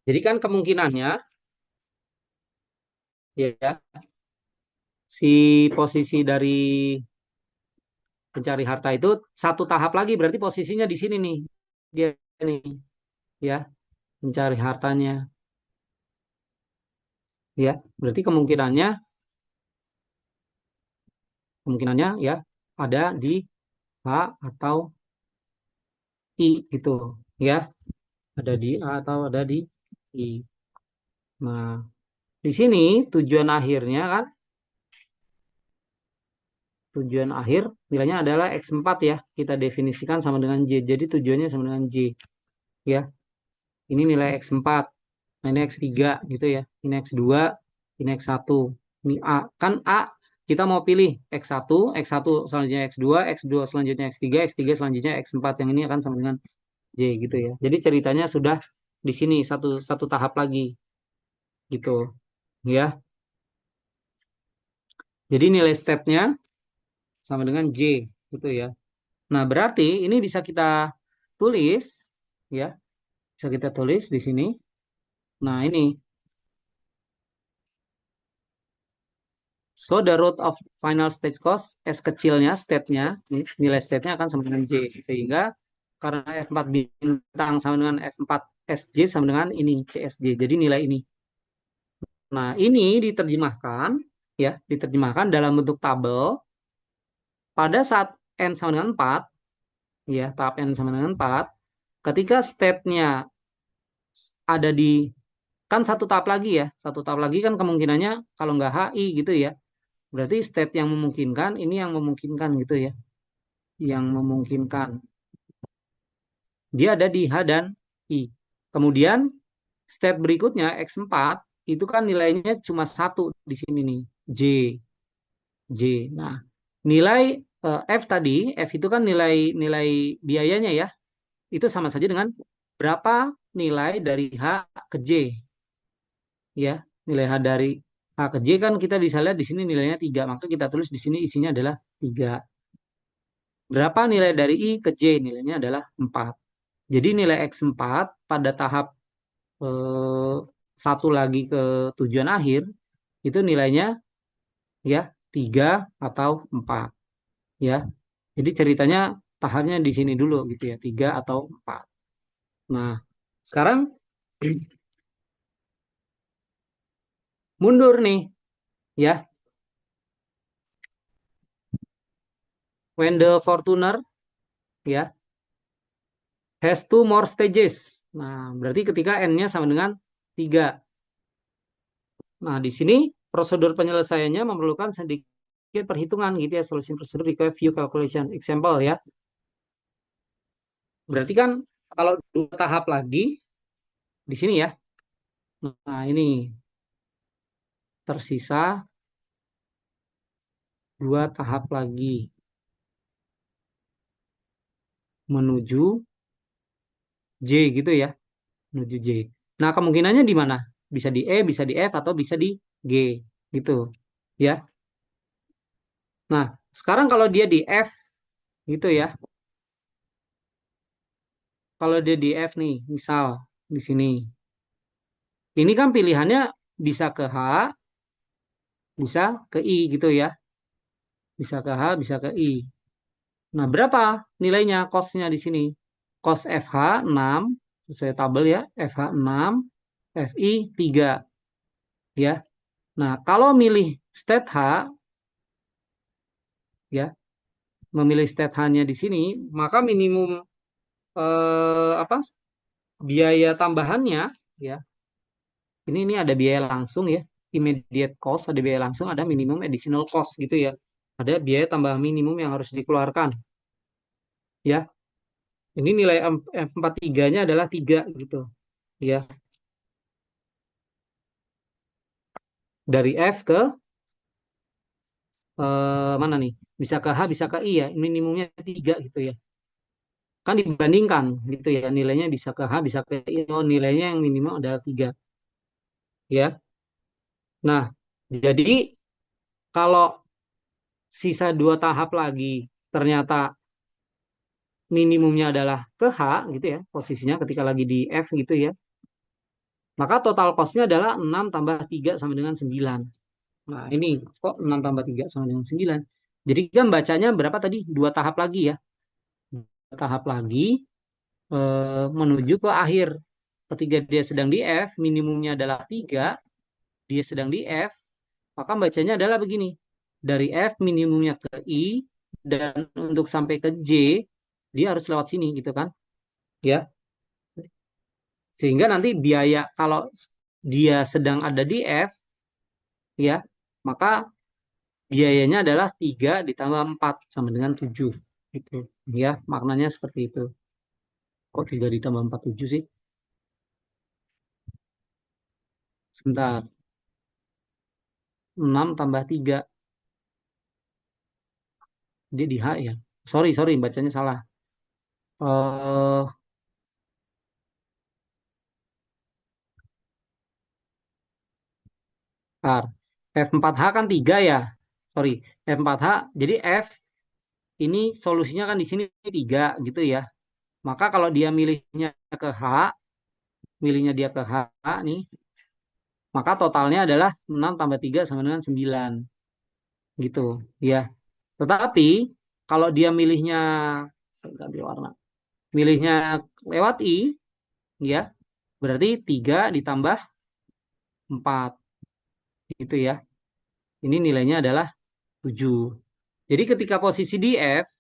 Jadi kan kemungkinannya ya si posisi dari pencari harta itu satu tahap lagi, berarti posisinya di sini nih. Dia nih ya, mencari hartanya ya. Berarti kemungkinannya ya ada di H atau I gitu ya. Ada di A atau ada di I. Nah, di sini tujuan akhirnya kan, tujuan akhir nilainya adalah X4 ya. Kita definisikan sama dengan J. Jadi tujuannya sama dengan J ya. Ini nilai X4. Nah, ini X3 gitu ya. Ini X2, ini X1. Ini A. Kan A kita mau pilih X1, X1 selanjutnya X2, X2 selanjutnya X3, X3 selanjutnya X4. Yang ini akan sama dengan J gitu ya. Jadi ceritanya sudah di sini satu satu tahap lagi gitu ya. Jadi nilai stepnya sama dengan J gitu ya. Nah, berarti ini bisa kita tulis ya, bisa kita tulis di sini. Nah, ini so the root of final stage cost S kecilnya state-nya, nilai state-nya akan sama dengan J. Sehingga karena F4 bintang sama dengan F4 SJ sama dengan ini CSJ. Jadi nilai ini. Nah, ini diterjemahkan ya, diterjemahkan dalam bentuk tabel pada saat N sama dengan 4 ya, tahap N sama dengan 4 ketika state-nya ada di kan satu tahap lagi ya, satu tahap lagi kan kemungkinannya kalau nggak HI gitu ya, berarti state yang memungkinkan ini yang memungkinkan gitu ya, yang memungkinkan dia ada di H dan I. Kemudian state berikutnya X4 itu kan nilainya cuma satu di sini nih, J. J. Nah, nilai F tadi, F itu kan nilai nilai biayanya ya, itu sama saja dengan berapa nilai dari H ke J ya. Nilai H dari H ke J kan kita bisa lihat di sini nilainya 3, maka kita tulis di sini isinya adalah 3. Berapa nilai dari I ke J? Nilainya adalah 4. Jadi nilai X4 pada tahap eh, satu lagi ke tujuan akhir itu nilainya ya 3 atau 4 ya. Jadi ceritanya tahapnya di sini dulu gitu ya, 3 atau 4. Nah, sekarang mundur nih ya. When the Fortuner ya has two more stages. Nah, berarti ketika N-nya sama dengan 3. Nah, di sini prosedur penyelesaiannya memerlukan sedikit perhitungan gitu ya. Solution procedure require few calculation. Example ya. Berarti kan kalau dua tahap lagi di sini ya. Nah, ini tersisa dua tahap lagi menuju J gitu ya. Menuju J. Nah, kemungkinannya di mana? Bisa di E, bisa di F, atau bisa di G gitu ya. Nah, sekarang kalau dia di F gitu ya. Kalau dia di F nih, misal di sini. Ini kan pilihannya bisa ke H, bisa ke I gitu ya. Bisa ke H, bisa ke I. Nah, berapa nilainya cost-nya di sini? Cost FH 6, sesuai tabel ya. FH 6, FI 3 ya. Nah, kalau milih state H ya, memilih state H-nya di sini, maka minimum apa? Biaya tambahannya ya. Ini ada biaya langsung ya, immediate cost, ada biaya langsung, ada minimum additional cost gitu ya. Ada biaya tambahan minimum yang harus dikeluarkan ya. Ini nilai F43-nya adalah 3 gitu ya. Dari F ke mana nih? Bisa ke H, bisa ke I ya. Minimumnya 3 gitu ya. kan dibandingkan gitu ya, nilainya bisa ke H bisa ke I, oh, nilainya yang minimal adalah 3 ya. Nah, jadi kalau sisa 2 tahap lagi ternyata minimumnya adalah ke H gitu ya, posisinya ketika lagi di F gitu ya, maka total cost-nya adalah 6 tambah 3 sama dengan 9. Nah, ini kok 6 tambah 3 sama dengan 9. Jadi kan bacanya berapa tadi? 2 tahap lagi ya. 2 tahap lagi menuju ke akhir. Ketika dia sedang di F, minimumnya adalah 3, dia sedang di F, maka bacanya adalah begini. Dari F minimumnya ke I, dan untuk sampai ke J, dia harus lewat sini gitu kan. Ya, sehingga nanti biaya kalau dia sedang ada di F, ya, maka biayanya adalah 3 ditambah 4 sama dengan 7. Gitu. Ya, maknanya seperti itu. Kok 3 ditambah 4 7 sih? Sebentar. 6 tambah 3. Dia di H ya. Sorry, sorry, bacanya salah. Eh, bentar. F4H kan 3 ya. Sorry, F4H. Jadi F ini solusinya kan di sini 3 gitu ya. Maka kalau dia milihnya ke H, milihnya dia ke H nih, maka totalnya adalah 6 tambah 3 sama dengan 9. Gitu ya. Tetapi kalau dia milihnya, saya ganti warna, milihnya lewat I, ya, berarti 3 ditambah 4 gitu ya. Ini nilainya adalah 7. Jadi ketika posisi di F,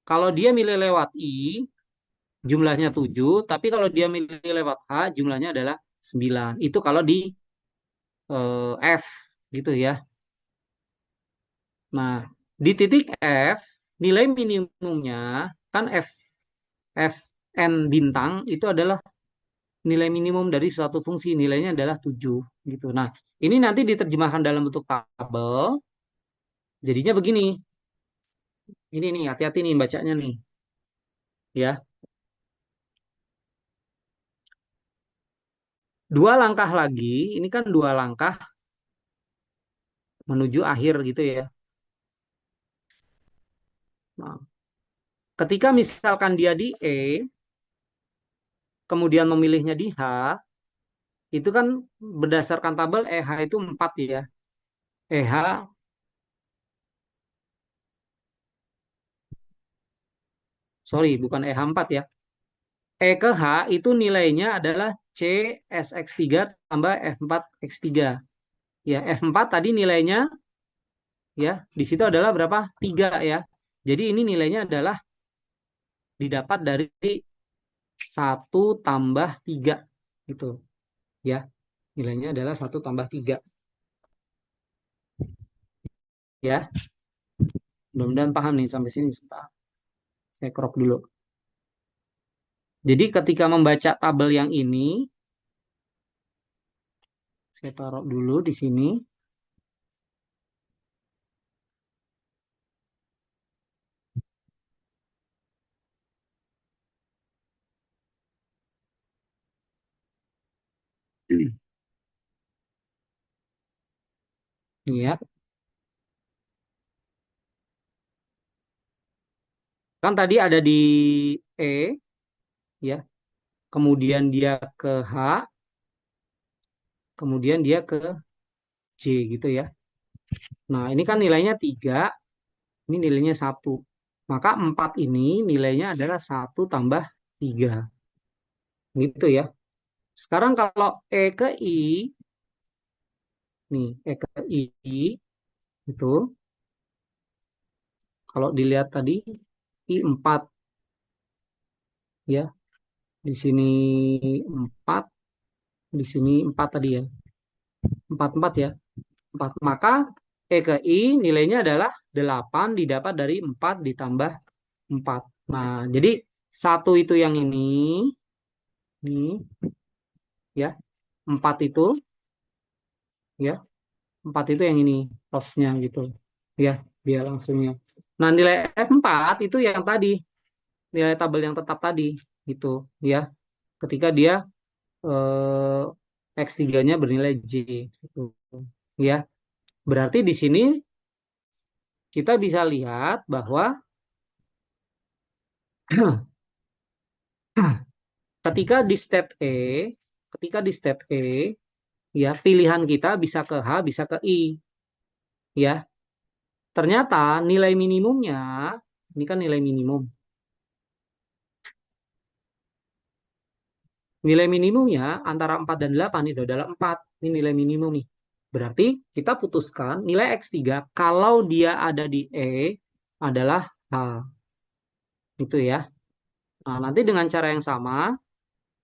kalau dia milih lewat I, jumlahnya 7, tapi kalau dia milih lewat H, jumlahnya adalah 9. Itu kalau di F gitu ya. Nah, di titik F, nilai minimumnya kan F n bintang itu adalah nilai minimum dari suatu fungsi, nilainya adalah 7 gitu. Nah, ini nanti diterjemahkan dalam bentuk tabel, jadinya begini. Ini nih, hati-hati nih bacanya nih, ya. 2 langkah lagi, ini kan 2 langkah menuju akhir gitu ya. Nah, ketika misalkan dia di E, kemudian memilihnya di H, itu kan berdasarkan tabel EH itu 4 ya. EH, sorry, bukan EH 4 ya. E ke H itu nilainya adalah C SX3 tambah F4X3. Ya, F4 tadi nilainya ya, di situ adalah berapa? 3 ya. Jadi ini nilainya adalah didapat dari 1 tambah 3 gitu ya. Nilainya adalah 1 tambah 3 ya. Mudah-mudahan paham nih sampai sini. Sebentar. Saya crop dulu. Jadi ketika membaca tabel yang ini, saya taruh dulu di sini. Ya, kan tadi ada di E ya, kemudian dia ke H, kemudian dia ke J gitu ya. Nah, ini kan nilainya 3, ini nilainya 1. Maka 4 ini nilainya adalah 1 tambah 3 gitu ya. Sekarang kalau E ke I, nih E ke I itu kalau dilihat tadi I 4 ya. Di sini 4, di sini 4 tadi ya. 4 4 ya. 4. Maka E ke I nilainya adalah 8 didapat dari 4 ditambah 4. Nah, jadi satu itu yang ini ya. 4 itu ya. 4 itu yang ini costnya gitu. Ya, biaya langsungnya. Nah, nilai F4 itu yang tadi. nilai tabel yang tetap tadi gitu ya. Ketika dia X3-nya bernilai J gitu ya. Berarti di sini kita bisa lihat bahwa ketika di step E, ketika di step E ya pilihan kita bisa ke H, bisa ke I ya. Ternyata nilai minimumnya ini kan nilai minimum. Nilai minimumnya antara 4 dan 8 itu adalah 4. Ini nilai minimum nih. Berarti kita putuskan nilai X3 kalau dia ada di E adalah H. Itu ya. Nah, nanti dengan cara yang sama,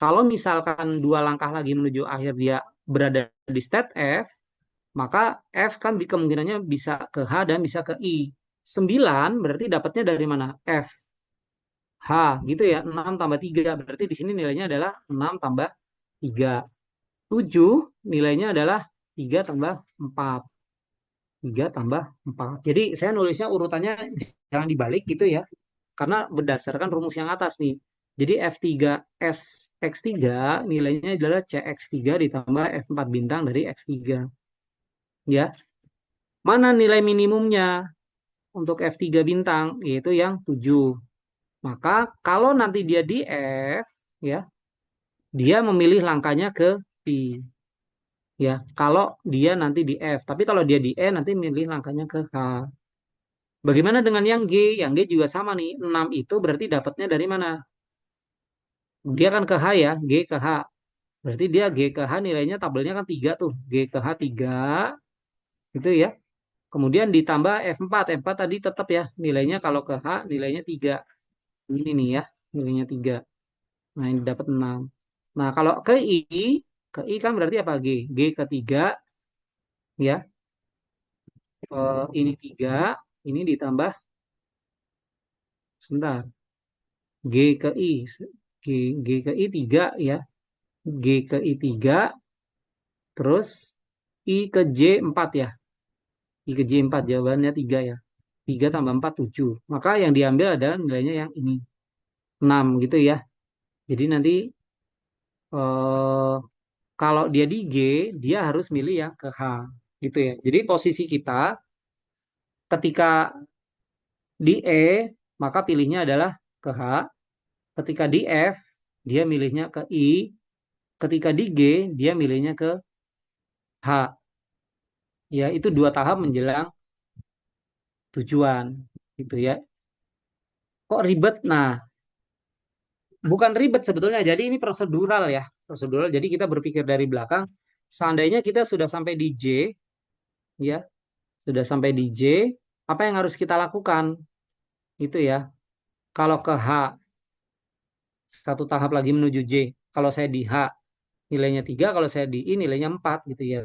kalau misalkan dua langkah lagi menuju akhir dia berada di state F, maka F kan kemungkinannya bisa ke H dan bisa ke I. 9 berarti dapatnya dari mana? F. H gitu ya. 6 tambah 3. Berarti di sini nilainya adalah 6 tambah 3. 7 nilainya adalah 3 tambah 4. 3 tambah 4. Jadi saya nulisnya urutannya jangan dibalik gitu ya. Karena berdasarkan rumus yang atas nih. Jadi F3 S X3 nilainya adalah CX3 ditambah F4 bintang dari X3. Ya. Mana nilai minimumnya untuk F3 bintang? Yaitu yang 7. Maka kalau nanti dia di F, ya, dia memilih langkahnya ke P. Ya, kalau dia nanti di F. Tapi kalau dia di E, nanti milih langkahnya ke H. Bagaimana dengan yang G? Yang G juga sama nih. 6 itu berarti dapatnya dari mana? Dia kan ke H ya, G ke H. Berarti dia G ke H nilainya tabelnya kan 3 tuh. G ke H 3 gitu ya. Kemudian ditambah F4. F4 tadi tetap ya. Nilainya kalau ke H nilainya 3. Ini nih ya, nilainya 3. Nah, ini dapat 6. Nah, kalau ke I kan berarti apa G? G ke 3 ya. Ini 3, ini ditambah sebentar. G ke I. G, G ke I 3 ya. G ke I 3 terus I ke J 4 ya. I ke J 4 jawabannya 3 ya. 3 tambah 4 7. Maka yang diambil adalah nilainya yang ini 6 gitu ya. Jadi nanti eh, kalau dia di G, dia harus milih yang ke H gitu ya. Jadi posisi kita ketika di E, maka pilihnya adalah ke H. Ketika di F, dia milihnya ke I. Ketika di G, dia milihnya ke H. Ya, itu dua tahap menjelang tujuan gitu ya. Kok ribet? Nah, bukan ribet sebetulnya. Jadi ini prosedural ya, prosedural. Jadi kita berpikir dari belakang. Seandainya kita sudah sampai di J, ya, sudah sampai di J, apa yang harus kita lakukan? Itu ya. Kalau ke H, satu tahap lagi menuju J. Kalau saya di H, nilainya 3, kalau saya di I, nilainya 4 gitu ya.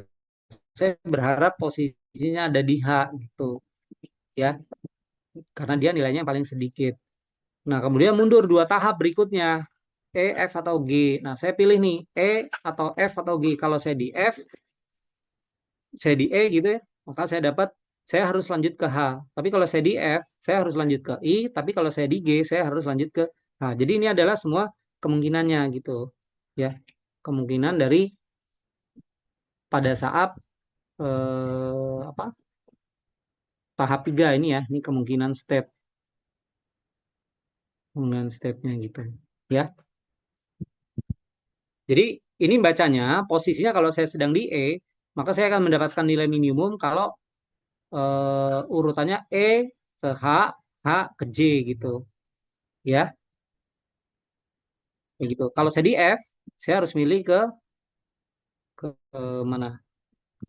Saya berharap posisinya ada di H gitu ya. Karena dia nilainya yang paling sedikit. Nah, kemudian mundur dua tahap berikutnya. E, F atau G. Nah, saya pilih nih E atau F atau G. Kalau saya di F, saya di E gitu ya, maka saya harus lanjut ke H. Tapi kalau saya di F, saya harus lanjut ke I. Tapi kalau saya di G, saya harus lanjut ke H. Jadi ini adalah semua kemungkinannya gitu, ya. Kemungkinan dari pada saat apa tahap 3 ini ya, ini kemungkinan step-nya gitu, ya. Jadi ini bacanya posisinya kalau saya sedang di E, maka saya akan mendapatkan nilai minimum kalau urutannya E ke H, H ke J gitu. Ya, kayak gitu. Kalau saya di F, saya harus milih ke mana?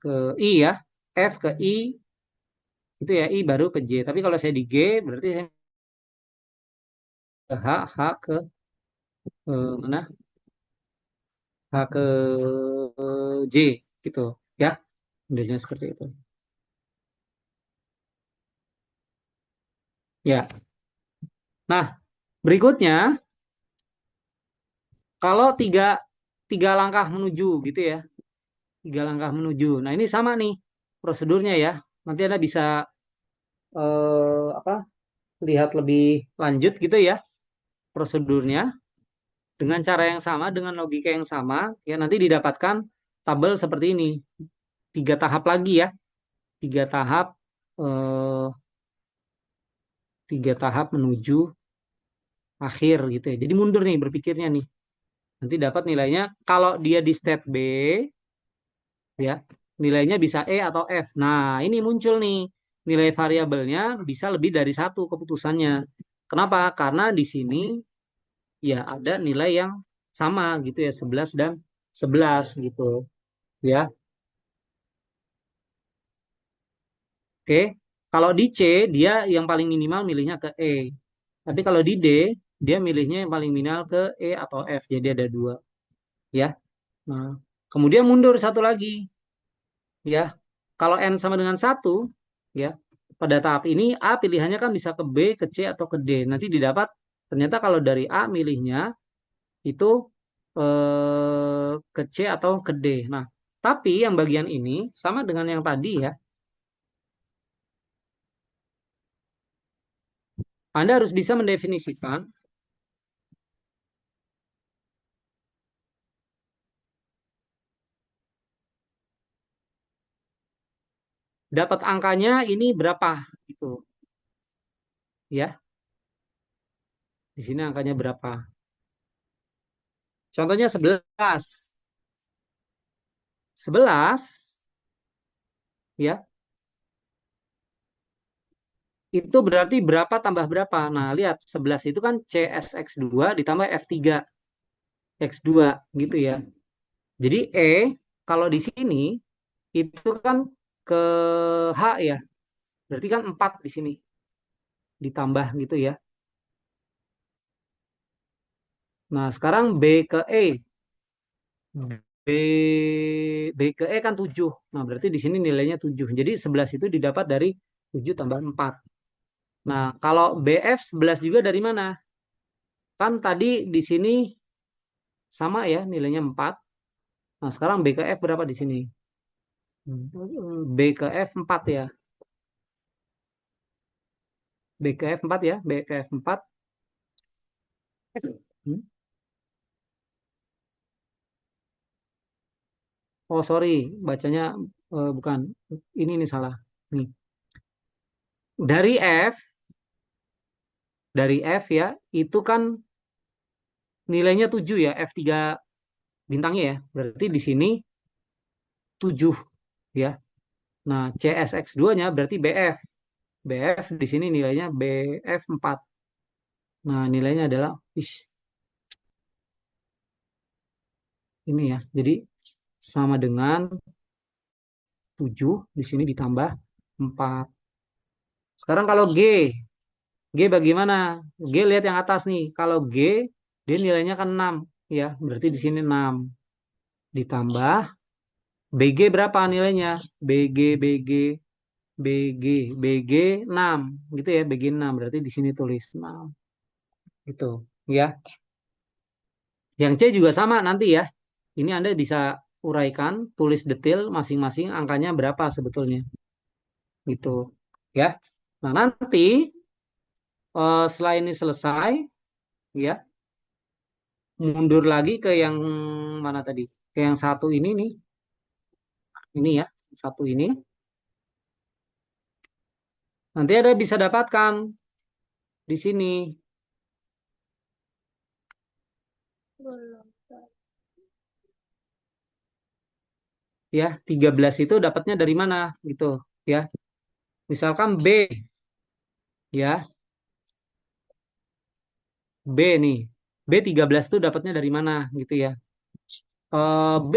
Ke I ya. F ke I, itu ya I baru ke J. Tapi kalau saya di G, berarti saya ke H, H ke mana? H ke J gitu. Ya, modelnya seperti itu. Ya. Nah, berikutnya kalau tiga langkah menuju gitu ya, 3 langkah menuju. Nah, ini sama nih prosedurnya ya. Nanti Anda bisa apa lihat lebih lanjut gitu ya. prosedurnya dengan cara yang sama, dengan logika yang sama, ya nanti didapatkan tabel seperti ini. 3 tahap lagi ya, 3 tahap, eh, 3 tahap menuju akhir gitu ya. Jadi mundur nih berpikirnya nih. Nanti dapat nilainya kalau dia di state B ya, nilainya bisa E atau F. Nah, ini muncul nih nilai variabelnya bisa lebih dari satu keputusannya. Kenapa? Karena di sini ya ada nilai yang sama gitu ya, 11 dan 11 gitu ya. Oke. Kalau di C dia yang paling minimal milihnya ke E. Tapi kalau di D dia milihnya yang paling minimal ke E atau F. Jadi ada dua ya. Nah, kemudian mundur satu lagi ya. Kalau N sama dengan satu ya, pada tahap ini A pilihannya kan bisa ke B, ke C atau ke D. Nanti didapat ternyata kalau dari A milihnya itu ke C atau ke D. Nah, tapi yang bagian ini sama dengan yang tadi ya. Anda harus bisa mendefinisikan dapat angkanya ini berapa gitu ya. Di sini angkanya berapa? Contohnya 11. 11 ya. Itu berarti berapa tambah berapa? Nah, lihat 11 itu kan CSX2 ditambah F3 X2 gitu ya. Jadi E kalau di sini itu kan ke H ya. Berarti kan 4 di sini ditambah gitu ya. Nah, sekarang B ke E. B ke E kan 7. Nah, berarti di sini nilainya 7. Jadi 11 itu didapat dari 7 tambah 4. Nah, kalau BF 11 juga dari mana? Kan tadi di sini sama ya nilainya 4. Nah, sekarang B ke F berapa di sini? B ke F 4 ya. B ke F 4 ya. B ke F 4. Hmm. Oh, sorry. Bacanya bukan. Ini salah. Nih. Dari F, dari F ya, itu kan nilainya 7 ya. F3 bintangnya ya. Berarti di sini 7 ya. Nah, CSX2-nya berarti BF. BF di sini nilainya BF 4. Nah, nilainya adalah ini ya. Jadi sama dengan 7 di sini ditambah 4. Sekarang kalau G bagaimana? G lihat yang atas nih. Kalau G dia nilainya kan 6 ya. Berarti di sini 6 ditambah BG berapa nilainya? BG BG BG 6 gitu ya. BG 6 berarti di sini tulis 6 gitu ya. Yang C juga sama nanti ya. Ini Anda bisa uraikan, tulis detail masing-masing angkanya berapa sebetulnya gitu ya. Nah, nanti setelah ini selesai ya, mundur lagi ke yang mana tadi? Ke yang satu ini nih. Ini ya, satu ini. Nanti ada bisa dapatkan di sini ya, 13 itu dapatnya dari mana gitu ya. Misalkan B ya, B nih. B 13 itu dapatnya dari mana gitu ya. B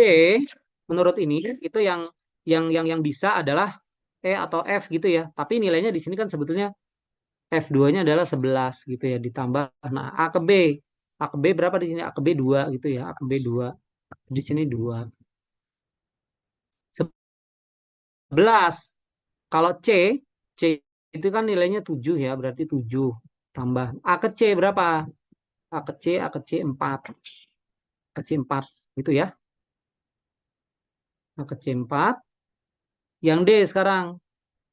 menurut ini itu yang bisa adalah E atau F gitu ya. Tapi nilainya di sini kan sebetulnya F2-nya adalah 11 gitu ya ditambah nah A ke B. A ke B berapa di sini? A ke B 2 gitu ya. A ke B 2. Di sini 2. 11. Kalau C itu kan nilainya 7 ya, berarti 7 tambah A ke C berapa? A ke C 4. A ke C 4 gitu ya. A ke C 4. Yang D sekarang.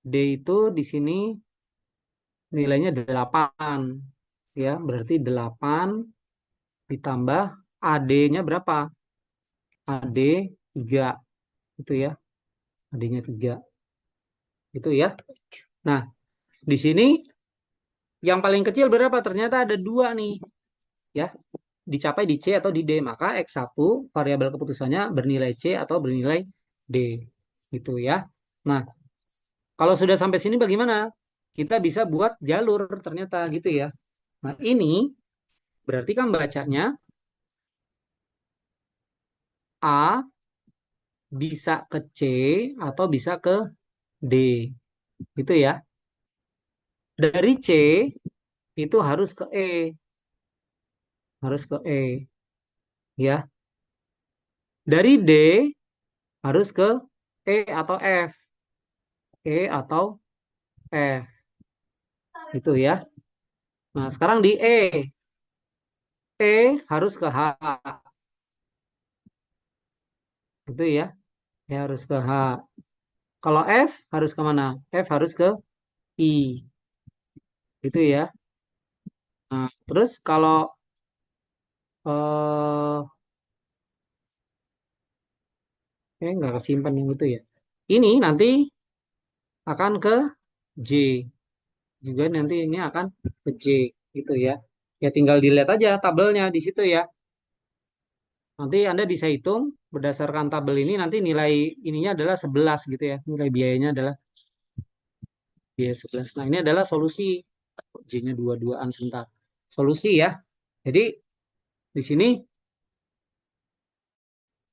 D itu di sini nilainya 8. ya, berarti 8 ditambah AD-nya berapa? AD 3 itu ya, AD-nya 3 itu ya. Nah, di sini yang paling kecil berapa? Ternyata ada dua nih, ya, dicapai di C atau di D. Maka X1 variabel keputusannya bernilai C atau bernilai D. Gitu ya. Nah, kalau sudah sampai sini bagaimana? Kita bisa buat jalur ternyata gitu ya. Nah, ini berarti kan bacanya A bisa ke C atau bisa ke D. Gitu ya. Dari C itu harus ke E, harus ke E, ya. Dari D harus ke E atau F, E atau F, gitu ya. Nah, sekarang di E harus ke H, gitu ya. E harus ke H. Kalau F harus ke mana? F harus ke I, gitu ya. Nah, terus kalau nggak kesimpan yang itu ya. Ini nanti akan ke J, juga nanti ini akan ke J, gitu ya. Ya tinggal dilihat aja tabelnya di situ ya. Nanti Anda bisa hitung berdasarkan tabel ini nanti nilai ininya adalah 11 gitu ya. Nilai biayanya adalah biaya 11. Nah, ini adalah solusi. J-nya dua-duaan sebentar. Solusi ya. Jadi di sini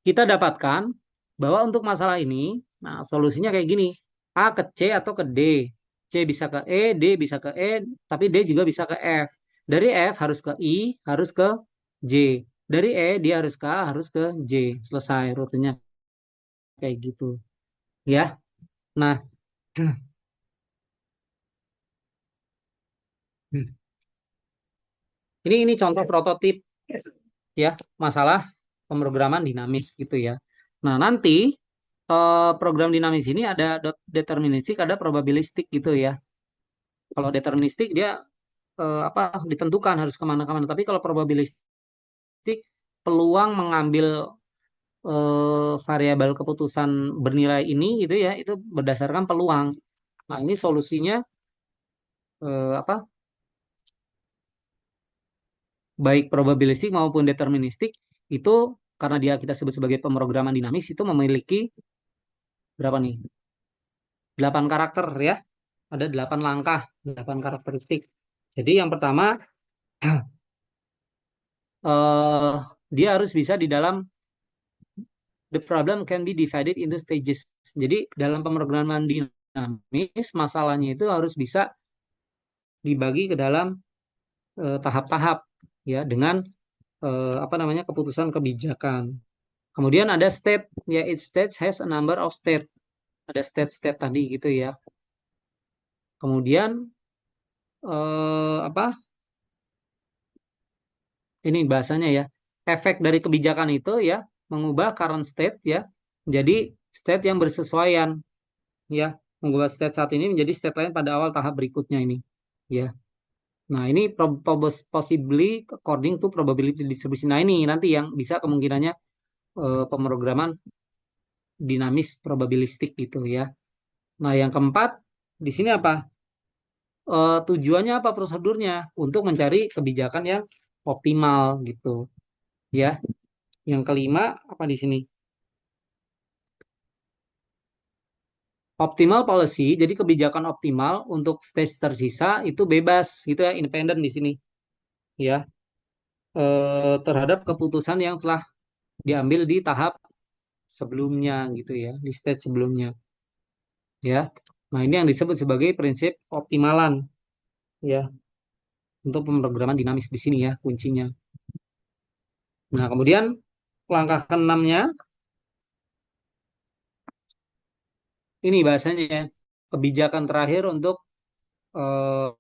kita dapatkan bahwa untuk masalah ini, nah solusinya kayak gini. A ke C atau ke D. C bisa ke E, D bisa ke E, tapi D juga bisa ke F. Dari F harus ke I, harus ke J. Dari E dia harus ke A, harus ke J. Selesai rutenya kayak gitu. Ya. Nah, ini contoh prototip ya masalah pemrograman dinamis gitu ya. Nah, nanti program dinamis ini ada deterministik, ada probabilistik gitu ya. Kalau deterministik dia apa ditentukan harus kemana-kemana. Tapi kalau probabilistik peluang mengambil variabel keputusan bernilai ini gitu ya itu berdasarkan peluang. Nah, ini solusinya apa baik probabilistik maupun deterministik itu karena dia kita sebut sebagai pemrograman dinamis itu memiliki berapa nih? 8 karakter ya. Ada 8 langkah, 8 karakteristik. Jadi yang pertama eh, dia harus bisa di dalam the problem can be divided into stages. Jadi dalam pemrograman dinamis masalahnya itu harus bisa dibagi ke dalam tahap-tahap ya dengan apa namanya keputusan kebijakan. Kemudian ada state ya each stage has a number of state. Ada state-state tadi gitu ya. Kemudian apa? Ini bahasanya ya. Efek dari kebijakan itu ya mengubah current state ya menjadi state yang bersesuaian ya, mengubah state saat ini menjadi state lain pada awal tahap berikutnya ini ya. Nah, ini possibly according to probability distribution. Nah, ini nanti yang bisa kemungkinannya pemrograman dinamis probabilistik gitu ya. Nah, yang keempat di sini apa? Tujuannya apa prosedurnya untuk mencari kebijakan yang optimal gitu ya. Yang kelima apa di sini? Optimal policy, jadi kebijakan optimal untuk stage tersisa itu bebas gitu ya, independen di sini ya, terhadap keputusan yang telah diambil di tahap sebelumnya gitu ya, di stage sebelumnya ya. Nah, ini yang disebut sebagai prinsip optimalan ya untuk pemrograman dinamis di sini ya kuncinya. Nah, kemudian langkah keenamnya ini bahasanya ya, kebijakan terakhir untuk eh,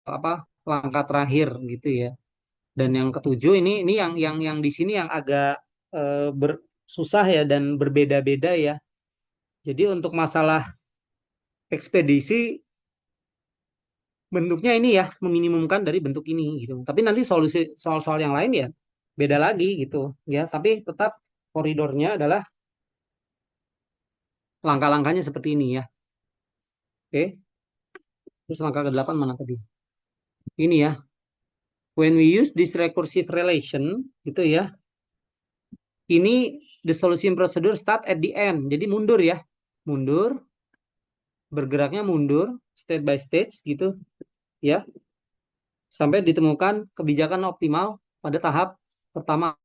apa langkah terakhir gitu ya. Dan yang ketujuh ini yang di sini yang agak susah ya dan berbeda-beda ya. Jadi untuk masalah ekspedisi bentuknya ini ya, meminimumkan dari bentuk ini gitu. Tapi nanti solusi soal-soal yang lain ya beda lagi gitu ya. Tapi tetap koridornya adalah langkah-langkahnya seperti ini ya. Oke. Terus langkah ke-8 mana tadi? Ini ya. When we use this recursive relation gitu ya. Ini the solution procedure start at the end. Jadi mundur ya. Mundur, bergeraknya mundur state by stage gitu ya, sampai ditemukan kebijakan optimal pada tahap pertama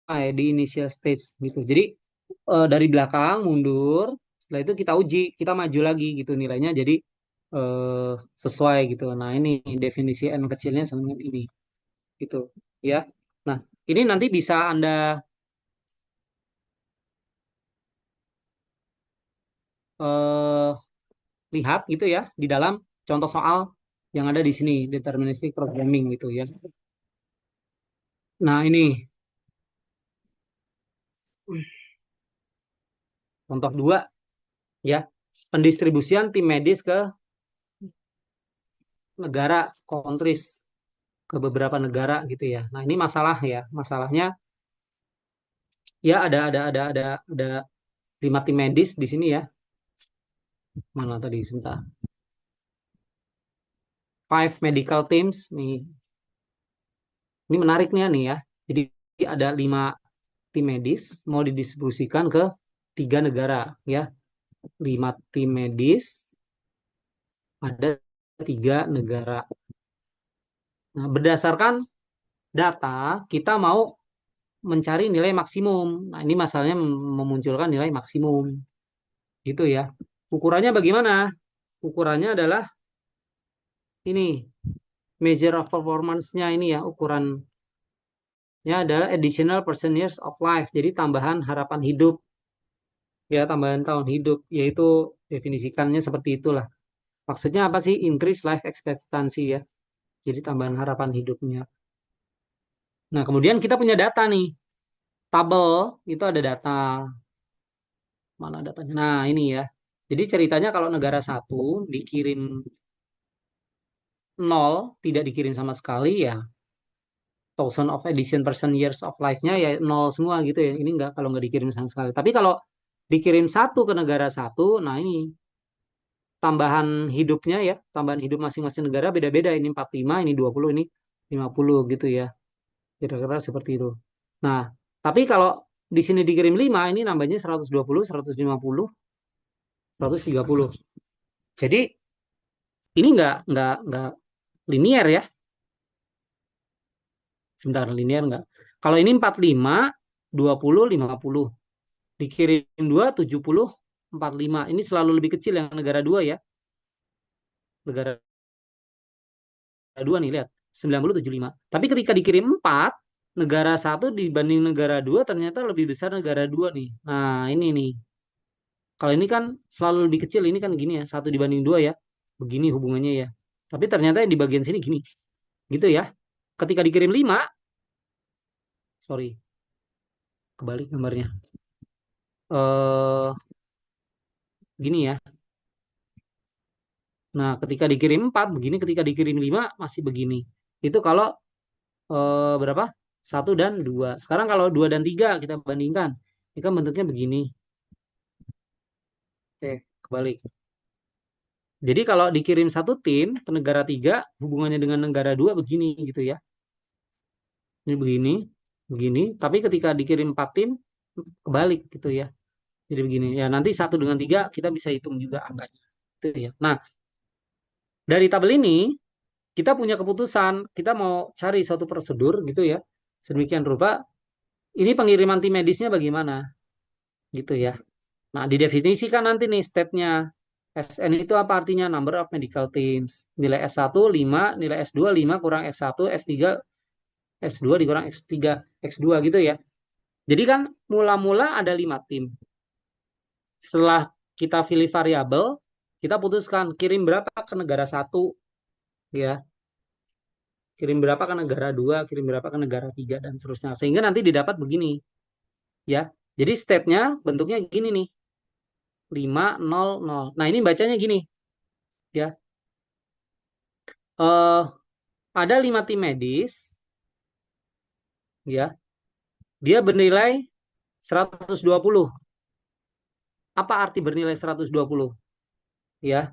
di initial stage gitu. Jadi dari belakang mundur, setelah itu kita uji, kita maju lagi gitu nilainya jadi eh, sesuai gitu. Nah, ini definisi n kecilnya sama ini gitu ya. Nah, ini nanti bisa Anda eh, lihat gitu ya di dalam contoh soal yang ada di sini, deterministic programming gitu ya. Nah, ini contoh dua ya, pendistribusian tim medis ke negara, countries, ke beberapa negara gitu ya. Nah, ini masalah ya. Masalahnya ya ada 5 tim medis di sini ya. Mana tadi sebentar. 5 medical teams nih. Ini menariknya nih ya. Jadi ada 5 tim medis mau didistribusikan ke 3 negara ya. 5 tim medis ada 3 negara. Nah, berdasarkan data kita mau mencari nilai maksimum. Nah, ini masalahnya memunculkan nilai maksimum gitu ya. Ukurannya bagaimana? Ukurannya adalah ini measure of performance-nya ini ya, ukurannya adalah additional person years of life. Jadi tambahan harapan hidup ya, tambahan tahun hidup, yaitu definisikannya seperti itulah. Maksudnya apa sih increase life expectancy ya. Jadi tambahan harapan hidupnya. Nah, kemudian kita punya data nih. Tabel itu ada data. Mana datanya? Nah, ini ya. Jadi ceritanya kalau negara satu dikirim nol, tidak dikirim sama sekali ya, thousand of edition person years of life-nya ya nol semua gitu ya. Ini enggak kalau nggak dikirim sama sekali. Tapi kalau dikirim satu ke negara satu, nah ini tambahan hidupnya ya, tambahan hidup masing-masing negara beda-beda. Ini 45, ini 20, ini 50 gitu ya. Kira-kira seperti itu. Nah, tapi kalau di sini dikirim 5, ini nambahnya 120, 150, 130. Jadi ini enggak linier ya. Sebentar, linier enggak. Kalau ini 45, 20, 50. Dikirim 2, 70, 45. Ini selalu lebih kecil yang negara 2 ya. Negara 2 nih, lihat. 90, 75. Tapi ketika dikirim 4, negara satu dibanding negara 2 ternyata lebih besar negara 2 nih. Nah, ini nih. Kalau ini kan selalu lebih kecil, ini kan gini ya, 1 dibanding 2 ya. Begini hubungannya ya. Tapi ternyata di bagian sini gini. Gitu ya. Ketika dikirim 5, sorry, kebalik gambarnya. Gini ya. Nah, ketika dikirim 4 begini, ketika dikirim 5 masih begini. Itu kalau berapa? 1 dan 2. Sekarang kalau 2 dan 3 kita bandingkan. Ini kan bentuknya begini. Oke, kebalik. Jadi kalau dikirim satu tim ke negara 3, hubungannya dengan negara 2 begini gitu ya. Ini begini, begini. Tapi ketika dikirim 4 tim, kebalik gitu ya. Jadi begini. Ya nanti 1 dengan 3 kita bisa hitung juga angkanya. Itu ya. Nah, dari tabel ini kita punya keputusan. Kita mau cari suatu prosedur gitu ya. Sedemikian rupa. Ini pengiriman tim medisnya bagaimana? Gitu ya. Nah, didefinisikan nanti nih step-nya. SN itu apa artinya? Number of medical teams. Nilai S1 5, nilai S2 5 kurang S1, S3, S2 dikurang X3, X2 gitu ya. Jadi kan mula-mula ada 5 tim. Setelah kita pilih variabel, kita putuskan kirim berapa ke negara satu ya. Kirim berapa ke negara 2, kirim berapa ke negara 3 dan seterusnya. Sehingga nanti didapat begini ya. Jadi step-nya bentuknya gini nih. 5, 0, 0. Nah, ini bacanya gini ya. eh ada 5 tim medis, ya, dia bernilai 120. Apa arti bernilai 120? Ya,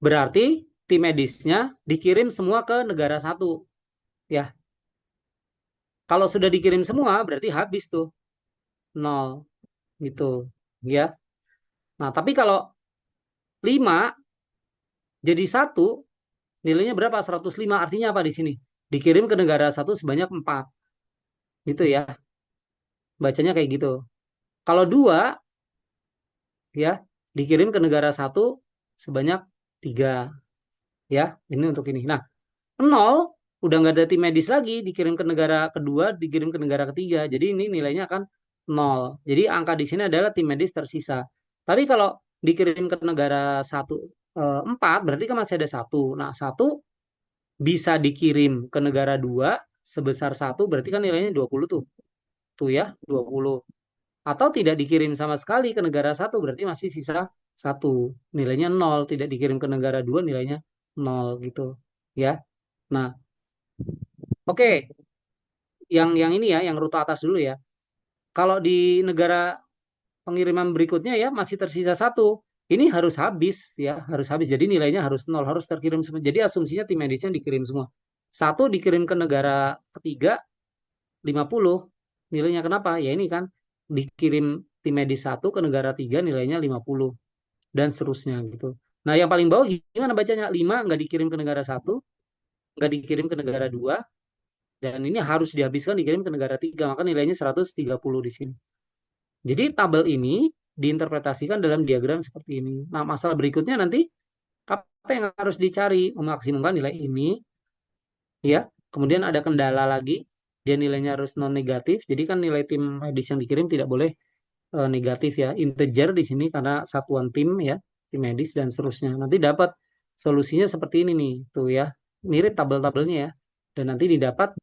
berarti tim medisnya dikirim semua ke negara satu. Ya, kalau sudah dikirim semua, berarti habis tuh, nol, gitu. Ya, nah tapi kalau 5 jadi satu, nilainya berapa? 105. Artinya apa di sini? Dikirim ke negara satu sebanyak 4. Gitu ya, bacanya kayak gitu. Kalau 2, ya, dikirim ke negara satu sebanyak 3. Ya, ini untuk ini. Nah, nol udah nggak ada tim medis lagi, dikirim ke negara kedua, dikirim ke negara ketiga. Jadi ini nilainya akan nol. Jadi angka di sini adalah tim medis tersisa. Tapi kalau dikirim ke negara satu, 4, berarti kan masih ada satu. Nah, satu bisa dikirim ke negara dua sebesar satu, berarti kan nilainya 20 tuh. Tuh ya, 20. Atau tidak dikirim sama sekali ke negara satu, berarti masih sisa satu. Nilainya nol. Tidak dikirim ke negara dua, nilainya nol gitu. Ya. Nah, oke. Yang ini ya, yang rute atas dulu ya. Kalau di negara pengiriman berikutnya ya masih tersisa satu. Ini harus habis ya, harus habis. Jadi nilainya harus nol, harus terkirim semua. Jadi asumsinya tim medisnya dikirim semua. Satu dikirim ke negara ketiga 50 nilainya, kenapa? Ya ini kan dikirim tim medis satu ke negara tiga nilainya 50 dan seterusnya gitu. Nah, yang paling bawah gimana bacanya? 5 nggak dikirim ke negara satu, nggak dikirim ke negara dua, dan ini harus dihabiskan dikirim ke negara tiga, maka nilainya 130 di sini. Jadi tabel ini diinterpretasikan dalam diagram seperti ini. Nah, masalah berikutnya nanti apa yang harus dicari? Memaksimumkan nilai ini, ya. Kemudian ada kendala lagi, dia nilainya harus non negatif. Jadi kan nilai tim medis yang dikirim tidak boleh negatif ya, integer di sini karena satuan tim ya, tim medis dan seterusnya. Nanti dapat solusinya seperti ini nih, tuh ya. Mirip tabel-tabelnya ya. Dan nanti didapat.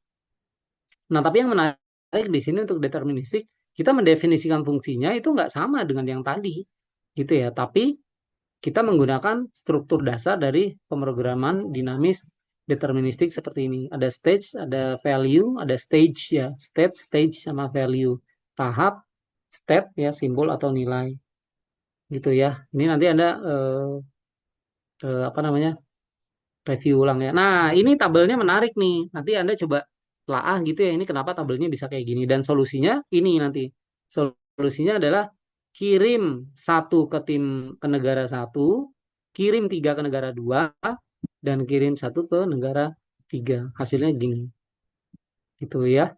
Nah, tapi yang menarik di sini untuk deterministik, kita mendefinisikan fungsinya itu nggak sama dengan yang tadi, gitu ya. Tapi kita menggunakan struktur dasar dari pemrograman dinamis deterministik seperti ini. Ada stage, ada value, ada stage ya, state, stage sama value. Tahap, step ya, simbol atau nilai. Gitu ya. Ini nanti Anda apa namanya? Review ulang ya. Nah, ini tabelnya menarik nih. Nanti Anda coba telaah gitu ya. Ini kenapa tabelnya bisa kayak gini, dan solusinya ini nanti. Solusinya adalah kirim satu ke tim, ke negara satu, kirim tiga ke negara dua, dan kirim satu ke negara tiga. Hasilnya gini. Gitu ya.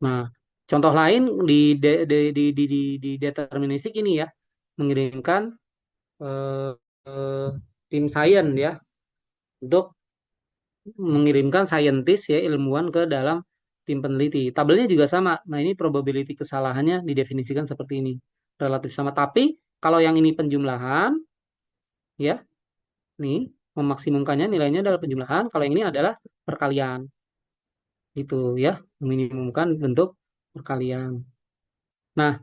Nah, contoh lain di di deterministik ini ya, mengirimkan eh, eh, tim sains ya untuk mengirimkan saintis ya, ilmuwan ke dalam tim peneliti. Tabelnya juga sama. Nah, ini probability kesalahannya didefinisikan seperti ini. Relatif sama. Tapi kalau yang ini penjumlahan ya, nih memaksimumkannya nilainya adalah penjumlahan. Kalau yang ini adalah perkalian. Gitu ya, meminimumkan bentuk perkalian. Nah,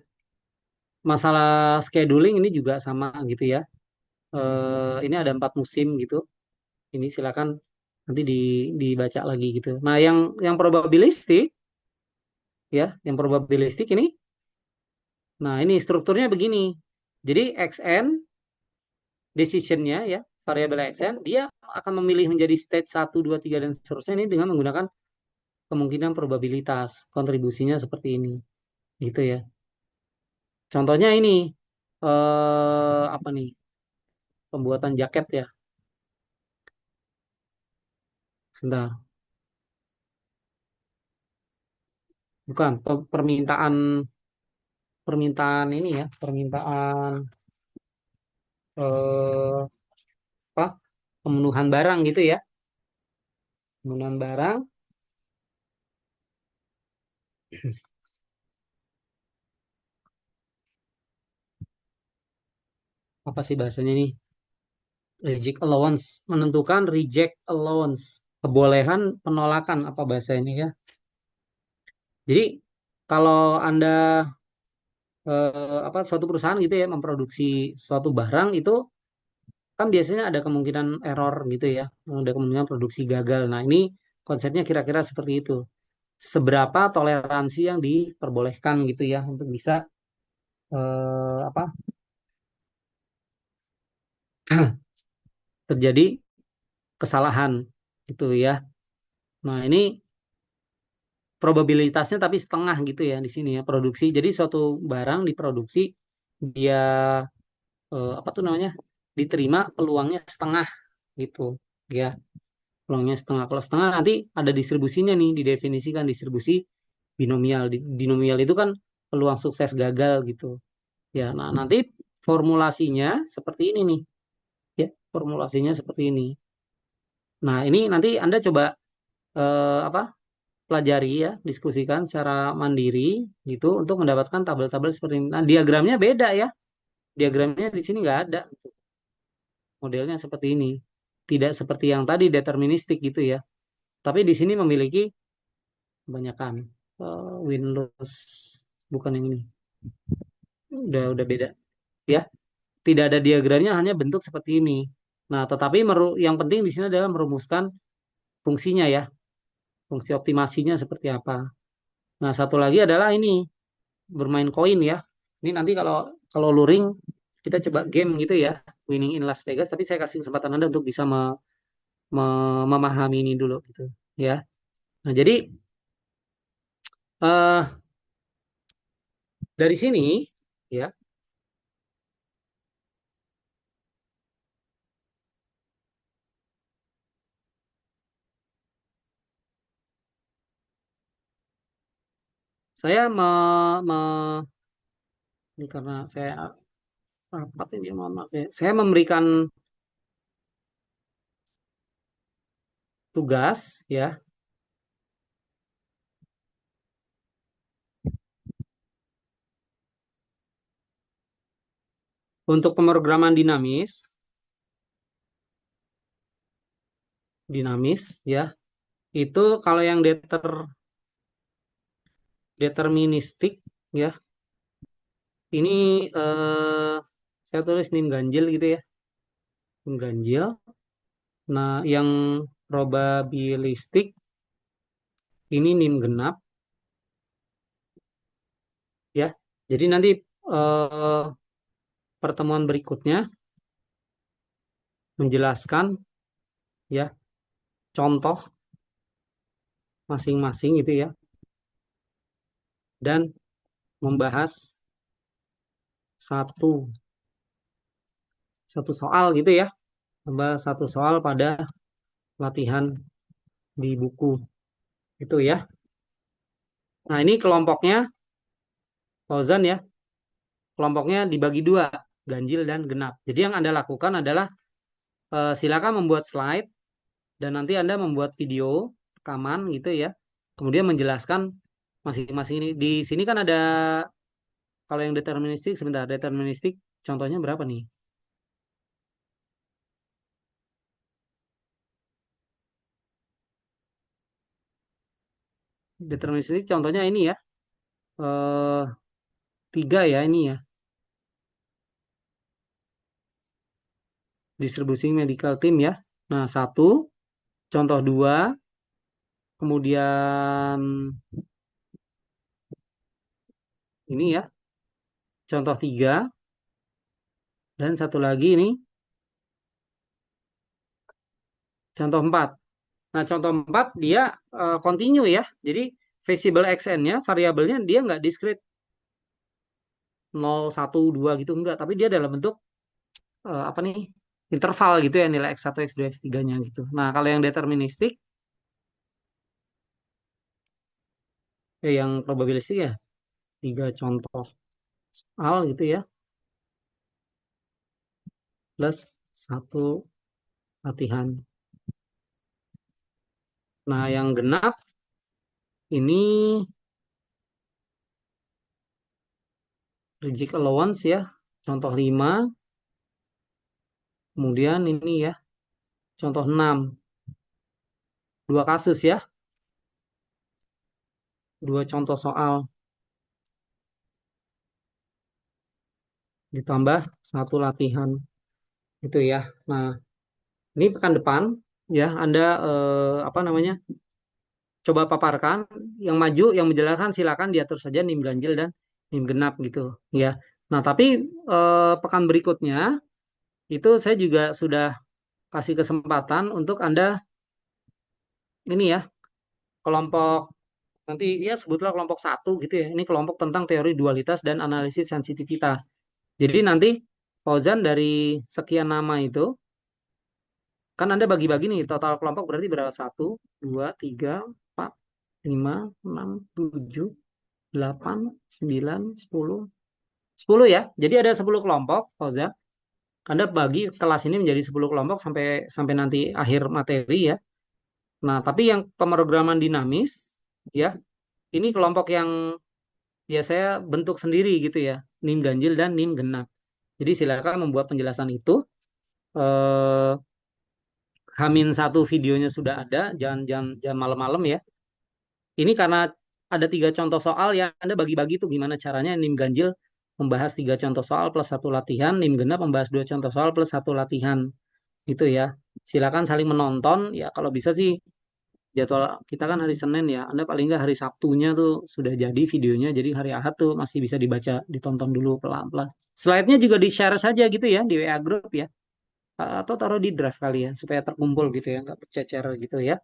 masalah scheduling ini juga sama gitu ya. Ini ada 4 musim gitu. Ini silakan nanti dibaca lagi gitu. Nah, yang probabilistik ya, yang probabilistik ini, nah ini strukturnya begini. Jadi XN decisionnya ya, variabel XN, dia akan memilih menjadi state satu 2 3 dan seterusnya ini dengan menggunakan kemungkinan probabilitas. Kontribusinya seperti ini. Gitu ya. Contohnya ini apa nih? Pembuatan jaket ya. Sebentar. Bukan permintaan, permintaan ini ya, permintaan eh apa? Pemenuhan barang gitu ya. Pemenuhan barang apa sih bahasanya ini? Reject allowance, menentukan reject allowance, kebolehan penolakan, apa bahasa ini ya. Jadi kalau Anda apa suatu perusahaan gitu ya memproduksi suatu barang itu kan biasanya ada kemungkinan error gitu ya, ada kemungkinan produksi gagal. Nah, ini konsepnya kira-kira seperti itu. Seberapa toleransi yang diperbolehkan gitu ya untuk bisa apa terjadi kesalahan gitu ya. Nah, ini probabilitasnya tapi setengah gitu ya di sini ya produksi. Jadi suatu barang diproduksi dia apa tuh namanya? Diterima peluangnya setengah gitu ya. Peluangnya setengah. Kalau setengah nanti ada distribusinya nih, didefinisikan distribusi binomial. Binomial itu kan peluang sukses gagal gitu. Ya, nah nanti formulasinya seperti ini nih. Ya, formulasinya seperti ini. Nah, ini nanti Anda coba apa? Pelajari ya, diskusikan secara mandiri gitu untuk mendapatkan tabel-tabel seperti ini. Nah, diagramnya beda ya. Diagramnya di sini nggak ada. Modelnya seperti ini. Tidak seperti yang tadi deterministik gitu ya. Tapi di sini memiliki kebanyakan win-loss, bukan yang ini. Udah beda ya. Tidak ada diagramnya, hanya bentuk seperti ini. Nah, tetapi yang penting di sini adalah merumuskan fungsinya ya. Fungsi optimasinya seperti apa. Nah, satu lagi adalah ini bermain koin ya. Ini nanti kalau kalau luring kita coba game gitu ya, Winning in Las Vegas. Tapi saya kasih kesempatan Anda untuk bisa memahami ini dulu gitu ya. Nah, jadi eh dari sini ya, saya ini karena saya rapat ini mohon maaf ya. Saya memberikan tugas ya untuk pemrograman dinamis ya. Itu kalau yang deterministik ya, ini saya tulis nim ganjil gitu ya, nim ganjil. Nah, yang probabilistik ini nim genap ya. Jadi nanti eh, pertemuan berikutnya menjelaskan ya contoh masing-masing gitu ya dan membahas satu satu soal gitu ya, membahas satu soal pada latihan di buku itu ya. Nah, ini kelompoknya Fauzan ya, kelompoknya dibagi dua, ganjil dan genap. Jadi yang Anda lakukan adalah silakan membuat slide dan nanti Anda membuat video rekaman gitu ya. Kemudian menjelaskan masing-masing ini. Di sini kan ada kalau yang deterministik, sebentar, deterministik contohnya berapa nih? Deterministik contohnya ini ya, eh, tiga ya ini ya, distribusi medical team ya. Nah, satu, contoh dua, kemudian ini ya, contoh tiga, dan satu lagi ini, contoh empat. Nah, contoh empat dia continue ya. Jadi, visible xn-nya, variabelnya dia nggak discrete 0, 1, 2 gitu, enggak. Tapi dia dalam bentuk, apa nih, interval gitu ya, nilai x1, x2, x3-nya gitu. Nah, kalau yang deterministik, yang probabilistik ya, tiga contoh soal gitu ya, plus satu latihan. Nah, yang genap ini reject allowance ya, contoh 5. Kemudian ini ya, contoh 6. Dua kasus ya, dua contoh soal ditambah satu latihan. Gitu ya. Nah, ini pekan depan ya Anda apa namanya? Coba paparkan yang maju yang menjelaskan silakan diatur saja NIM ganjil dan NIM genap gitu ya. Nah, tapi pekan berikutnya itu saya juga sudah kasih kesempatan untuk Anda ini ya, kelompok nanti ya sebutlah kelompok satu gitu ya. Ini kelompok tentang teori dualitas dan analisis sensitivitas. Jadi nanti Fauzan dari sekian nama itu kan Anda bagi-bagi nih total kelompok berarti berapa? Satu, dua, tiga, empat, lima, enam, tujuh, delapan, sembilan, sepuluh. 10 ya. Jadi ada 10 kelompok, Fauzan. Anda bagi kelas ini menjadi 10 kelompok sampai sampai nanti akhir materi ya. Nah, tapi yang pemrograman dinamis ya, ini kelompok yang ya saya bentuk sendiri gitu ya, NIM ganjil dan NIM genap. Jadi silakan membuat penjelasan itu. Eh, Hamin satu videonya sudah ada, jangan malam-malam ya. Ini karena ada 3 contoh soal ya, Anda bagi-bagi tuh gimana caranya NIM ganjil membahas 3 contoh soal plus satu latihan, NIM genap membahas 2 contoh soal plus satu latihan gitu ya. Silakan saling menonton ya, kalau bisa sih jadwal kita kan hari Senin ya, Anda paling nggak hari Sabtunya tuh sudah jadi videonya, jadi hari Ahad tuh masih bisa dibaca, ditonton dulu pelan-pelan. Slide-nya juga di-share saja gitu ya di WA group ya, atau taruh di drive kali ya supaya terkumpul gitu ya, nggak bercecer gitu ya.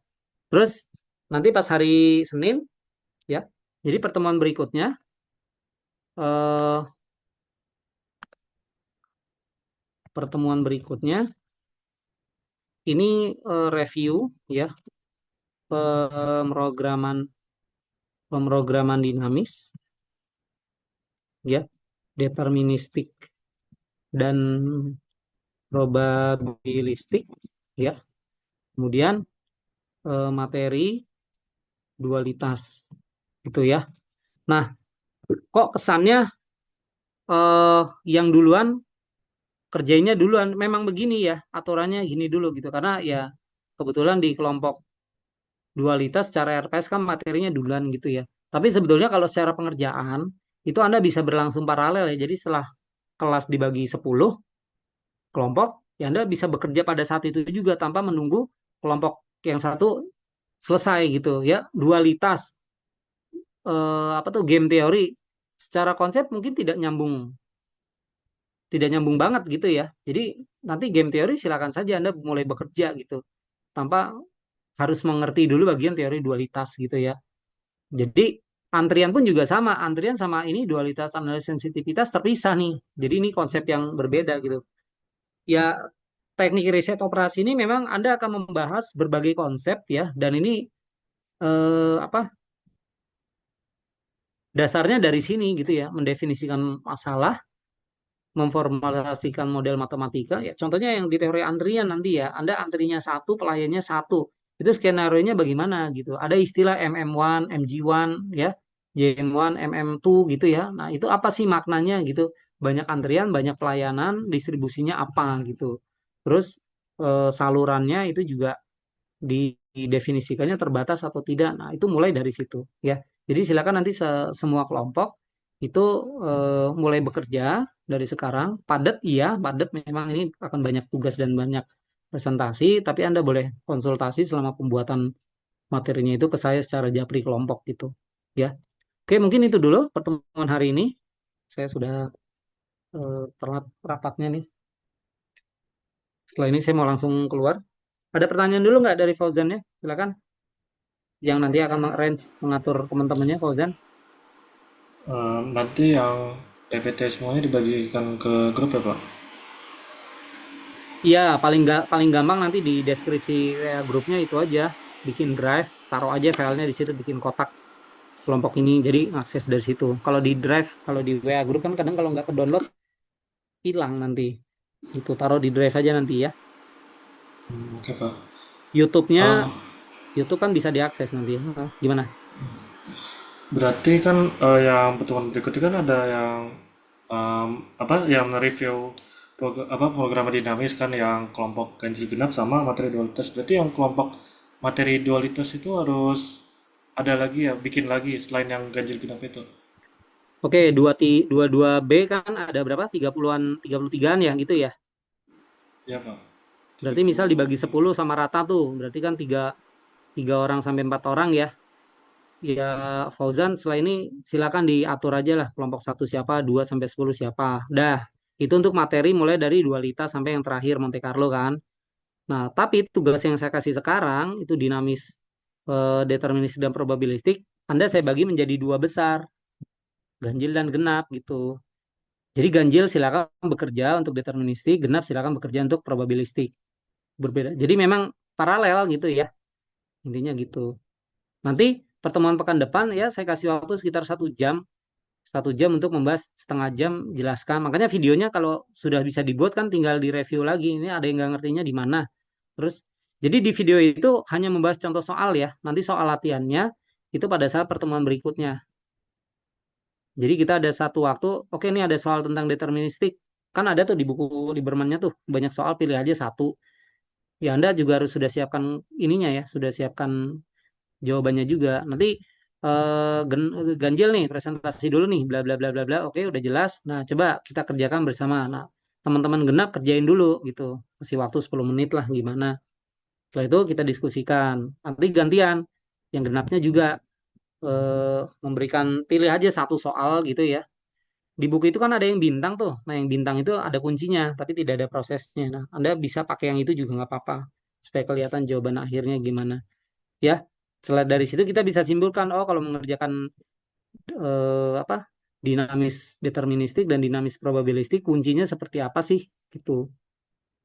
Terus nanti pas hari Senin ya, jadi eh, pertemuan berikutnya ini review ya, pemrograman pemrograman dinamis ya, deterministik dan probabilistik ya. Kemudian materi dualitas gitu ya. Nah, kok kesannya yang duluan kerjainnya duluan, memang begini ya, aturannya gini dulu gitu. Karena ya kebetulan di kelompok dualitas secara RPS kan materinya duluan gitu ya. Tapi sebetulnya kalau secara pengerjaan itu Anda bisa berlangsung paralel ya. Jadi setelah kelas dibagi 10 kelompok, ya Anda bisa bekerja pada saat itu juga tanpa menunggu kelompok yang satu selesai gitu ya. Dualitas apa tuh game teori secara konsep mungkin tidak nyambung banget gitu ya. Jadi nanti game teori silakan saja Anda mulai bekerja gitu tanpa harus mengerti dulu bagian teori dualitas gitu ya. Jadi antrian pun juga sama, antrian sama ini dualitas analisis sensitivitas terpisah nih. Jadi ini konsep yang berbeda gitu. Ya teknik riset operasi ini memang Anda akan membahas berbagai konsep ya, dan ini apa dasarnya dari sini gitu ya, mendefinisikan masalah, memformulasikan model matematika ya. Contohnya yang di teori antrian nanti ya, Anda antrinya satu, pelayannya satu. Itu skenario-nya bagaimana gitu. Ada istilah MM1, MG1 ya, JM1, MM2 gitu ya. Nah, itu apa sih maknanya gitu? Banyak antrian, banyak pelayanan, distribusinya apa gitu. Terus salurannya itu juga didefinisikannya terbatas atau tidak. Nah, itu mulai dari situ ya. Jadi silakan nanti semua kelompok itu mulai bekerja dari sekarang. Padat iya, padat memang ini akan banyak tugas dan banyak presentasi, tapi Anda boleh konsultasi selama pembuatan materinya itu ke saya secara japri kelompok gitu. Ya. Oke, mungkin itu dulu pertemuan hari ini. Saya sudah telat rapatnya nih. Setelah ini saya mau langsung keluar. Ada pertanyaan dulu nggak dari Fauzan ya? Silakan. Yang nanti akan arrange mengatur teman-temannya Fauzan. Nanti yang PPT semuanya dibagikan ke grup ya Pak? Iya, paling gampang nanti di deskripsi grupnya itu aja, bikin drive, taruh aja filenya di situ, bikin kotak kelompok ini, jadi akses dari situ. Kalau di drive, kalau di WA grup kan kadang kalau nggak ke download hilang nanti. Itu taruh di drive aja nanti ya. Oke Pak. YouTube-nya, Eh, YouTube kan bisa diakses nanti ya. Gimana? Berarti kan yang pertemuan berikutnya kan ada yang em, apa yang review program dinamis kan yang kelompok ganjil genap sama materi dualitas. Berarti yang kelompok materi dualitas itu harus ada lagi ya, bikin lagi selain yang ganjil genap itu. Oke, 22B kan ada berapa? 30-an, 33-an ya gitu ya. Iya Pak. Berarti misal dibagi 10 sama rata tuh, berarti kan tiga, tiga orang sampai empat orang ya. Ya Fauzan setelah ini silakan diatur aja lah kelompok satu siapa, 2 sampai 10 siapa. Dah, itu untuk materi mulai dari dualitas sampai yang terakhir Monte Carlo kan. Nah, tapi tugas yang saya kasih sekarang itu dinamis, deterministik dan probabilistik. Anda saya bagi menjadi dua besar, ganjil dan genap gitu. Jadi ganjil silakan bekerja untuk deterministik, genap silakan bekerja untuk probabilistik. Berbeda. Jadi memang paralel gitu ya, intinya gitu. Nanti pertemuan pekan depan ya saya kasih waktu sekitar 1 jam, 1 jam untuk membahas, setengah jam jelaskan. Makanya videonya kalau sudah bisa dibuat kan tinggal direview lagi. Ini ada yang nggak ngertinya di mana. Terus, jadi di video itu hanya membahas contoh soal ya. Nanti soal latihannya itu pada saat pertemuan berikutnya. Jadi kita ada satu waktu, oke ini ada soal tentang deterministik. Kan ada tuh di buku Lieberman-nya tuh, banyak soal pilih aja satu. Ya Anda juga harus sudah siapkan ininya ya, sudah siapkan jawabannya juga. Nanti ganjil nih presentasi dulu nih bla bla bla bla bla. Oke, udah jelas. Nah, coba kita kerjakan bersama. Nah, teman-teman genap kerjain dulu gitu. Kasih waktu 10 menit lah gimana. Setelah itu kita diskusikan. Nanti gantian. Yang genapnya juga memberikan pilih aja satu soal gitu ya. Di buku itu kan ada yang bintang tuh. Nah, yang bintang itu ada kuncinya, tapi tidak ada prosesnya. Nah, Anda bisa pakai yang itu juga nggak apa-apa. Supaya kelihatan jawaban akhirnya gimana. Ya, setelah dari situ kita bisa simpulkan, oh kalau mengerjakan apa dinamis deterministik dan dinamis probabilistik kuncinya seperti apa sih gitu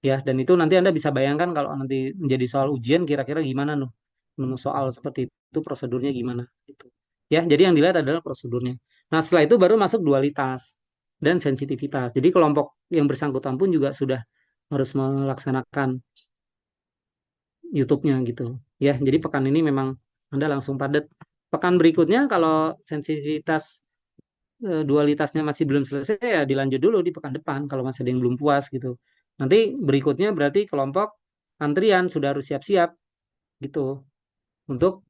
ya. Dan itu nanti Anda bisa bayangkan kalau nanti menjadi soal ujian kira-kira gimana loh nemu soal seperti itu prosedurnya gimana gitu ya. Jadi yang dilihat adalah prosedurnya. Nah setelah itu baru masuk dualitas dan sensitivitas. Jadi kelompok yang bersangkutan pun juga sudah harus melaksanakan YouTube-nya gitu ya. Jadi pekan ini memang Anda langsung padat. Pekan berikutnya kalau sensitivitas dualitasnya masih belum selesai ya dilanjut dulu di pekan depan kalau masih ada yang belum puas gitu. Nanti berikutnya berarti kelompok antrian sudah harus siap-siap gitu untuk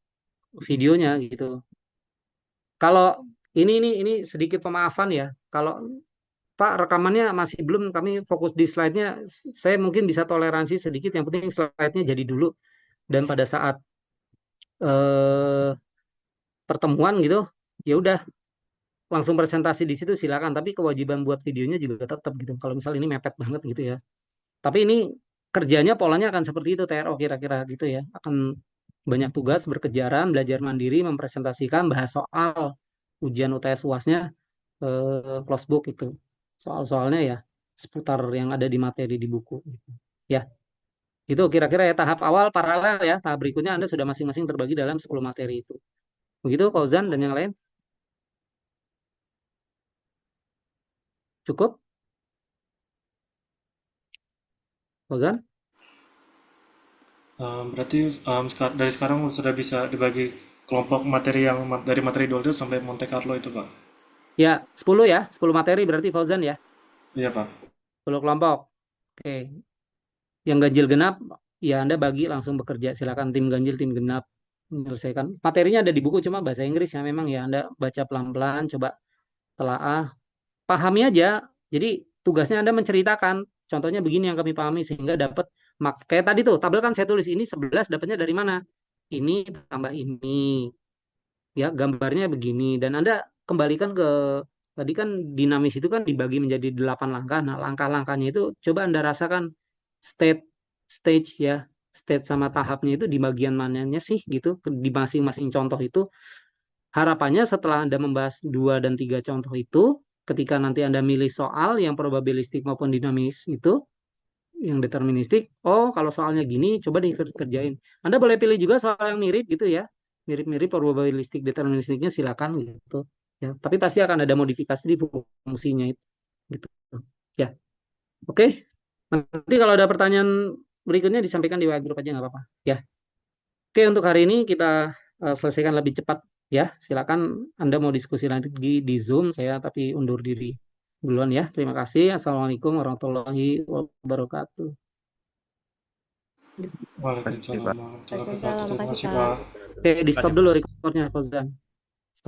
videonya gitu. Kalau ini sedikit pemaafan ya. Kalau Pak rekamannya masih belum, kami fokus di slide-nya. Saya mungkin bisa toleransi sedikit. Yang penting slide-nya jadi dulu. Dan pada saat eh, pertemuan gitu, ya udah langsung presentasi di situ silakan. Tapi kewajiban buat videonya juga tetap gitu. Kalau misal ini mepet banget gitu ya. Tapi ini kerjanya polanya akan seperti itu TRO kira-kira gitu ya. Akan banyak tugas berkejaran, belajar mandiri, mempresentasikan, bahas soal ujian UTS UASnya, close book itu. Soal-soalnya ya seputar yang ada di materi di buku. Gitu. Ya, itu kira-kira ya tahap awal paralel ya. Tahap berikutnya Anda sudah masing-masing terbagi dalam 10 materi itu. Begitu Fauzan dan yang lain? Cukup? Fauzan? Berarti dari sekarang sudah bisa dibagi kelompok materi yang dari materi dual itu sampai Monte Carlo itu Pak. Ya, 10 ya. 10 materi berarti Fauzan ya. Iya Pak. 10 kelompok. Oke. Yang ganjil genap, ya Anda bagi langsung bekerja. Silakan tim ganjil, tim genap menyelesaikan. Materinya ada di buku cuma bahasa Inggris ya memang ya Anda baca pelan-pelan, coba telaah, pahami aja. Jadi tugasnya Anda menceritakan, contohnya begini yang kami pahami sehingga dapat kayak tadi tuh tabel kan saya tulis ini 11 dapatnya dari mana? Ini tambah ini. Ya, gambarnya begini dan Anda kembalikan ke tadi kan dinamis itu kan dibagi menjadi 8 langkah. Nah, langkah-langkahnya itu coba Anda rasakan state stage ya, stage sama tahapnya itu di bagian mananya sih gitu di masing-masing contoh itu. Harapannya setelah Anda membahas 2 dan 3 contoh itu, ketika nanti Anda milih soal yang probabilistik maupun dinamis itu, yang deterministik, oh kalau soalnya gini, coba dikerjain. Anda boleh pilih juga soal yang mirip gitu ya, mirip-mirip probabilistik deterministiknya silakan gitu. Ya, tapi pasti akan ada modifikasi di fungsinya itu. Gitu. Ya, oke. Nanti kalau ada pertanyaan berikutnya disampaikan di WA grup aja nggak apa-apa. Ya, oke untuk hari ini kita selesaikan lebih cepat. Ya, silakan Anda mau diskusi lanjut di Zoom saya tapi undur diri duluan ya. Terima kasih. Assalamualaikum warahmatullahi wabarakatuh. Waalaikumsalam Kasih. warahmatullahi wabarakatuh. Waalaikumsalam, Terima makasih kasih Kak. Pak. Oke, di Terima stop kasih dulu Pak. recordnya, Fauzan.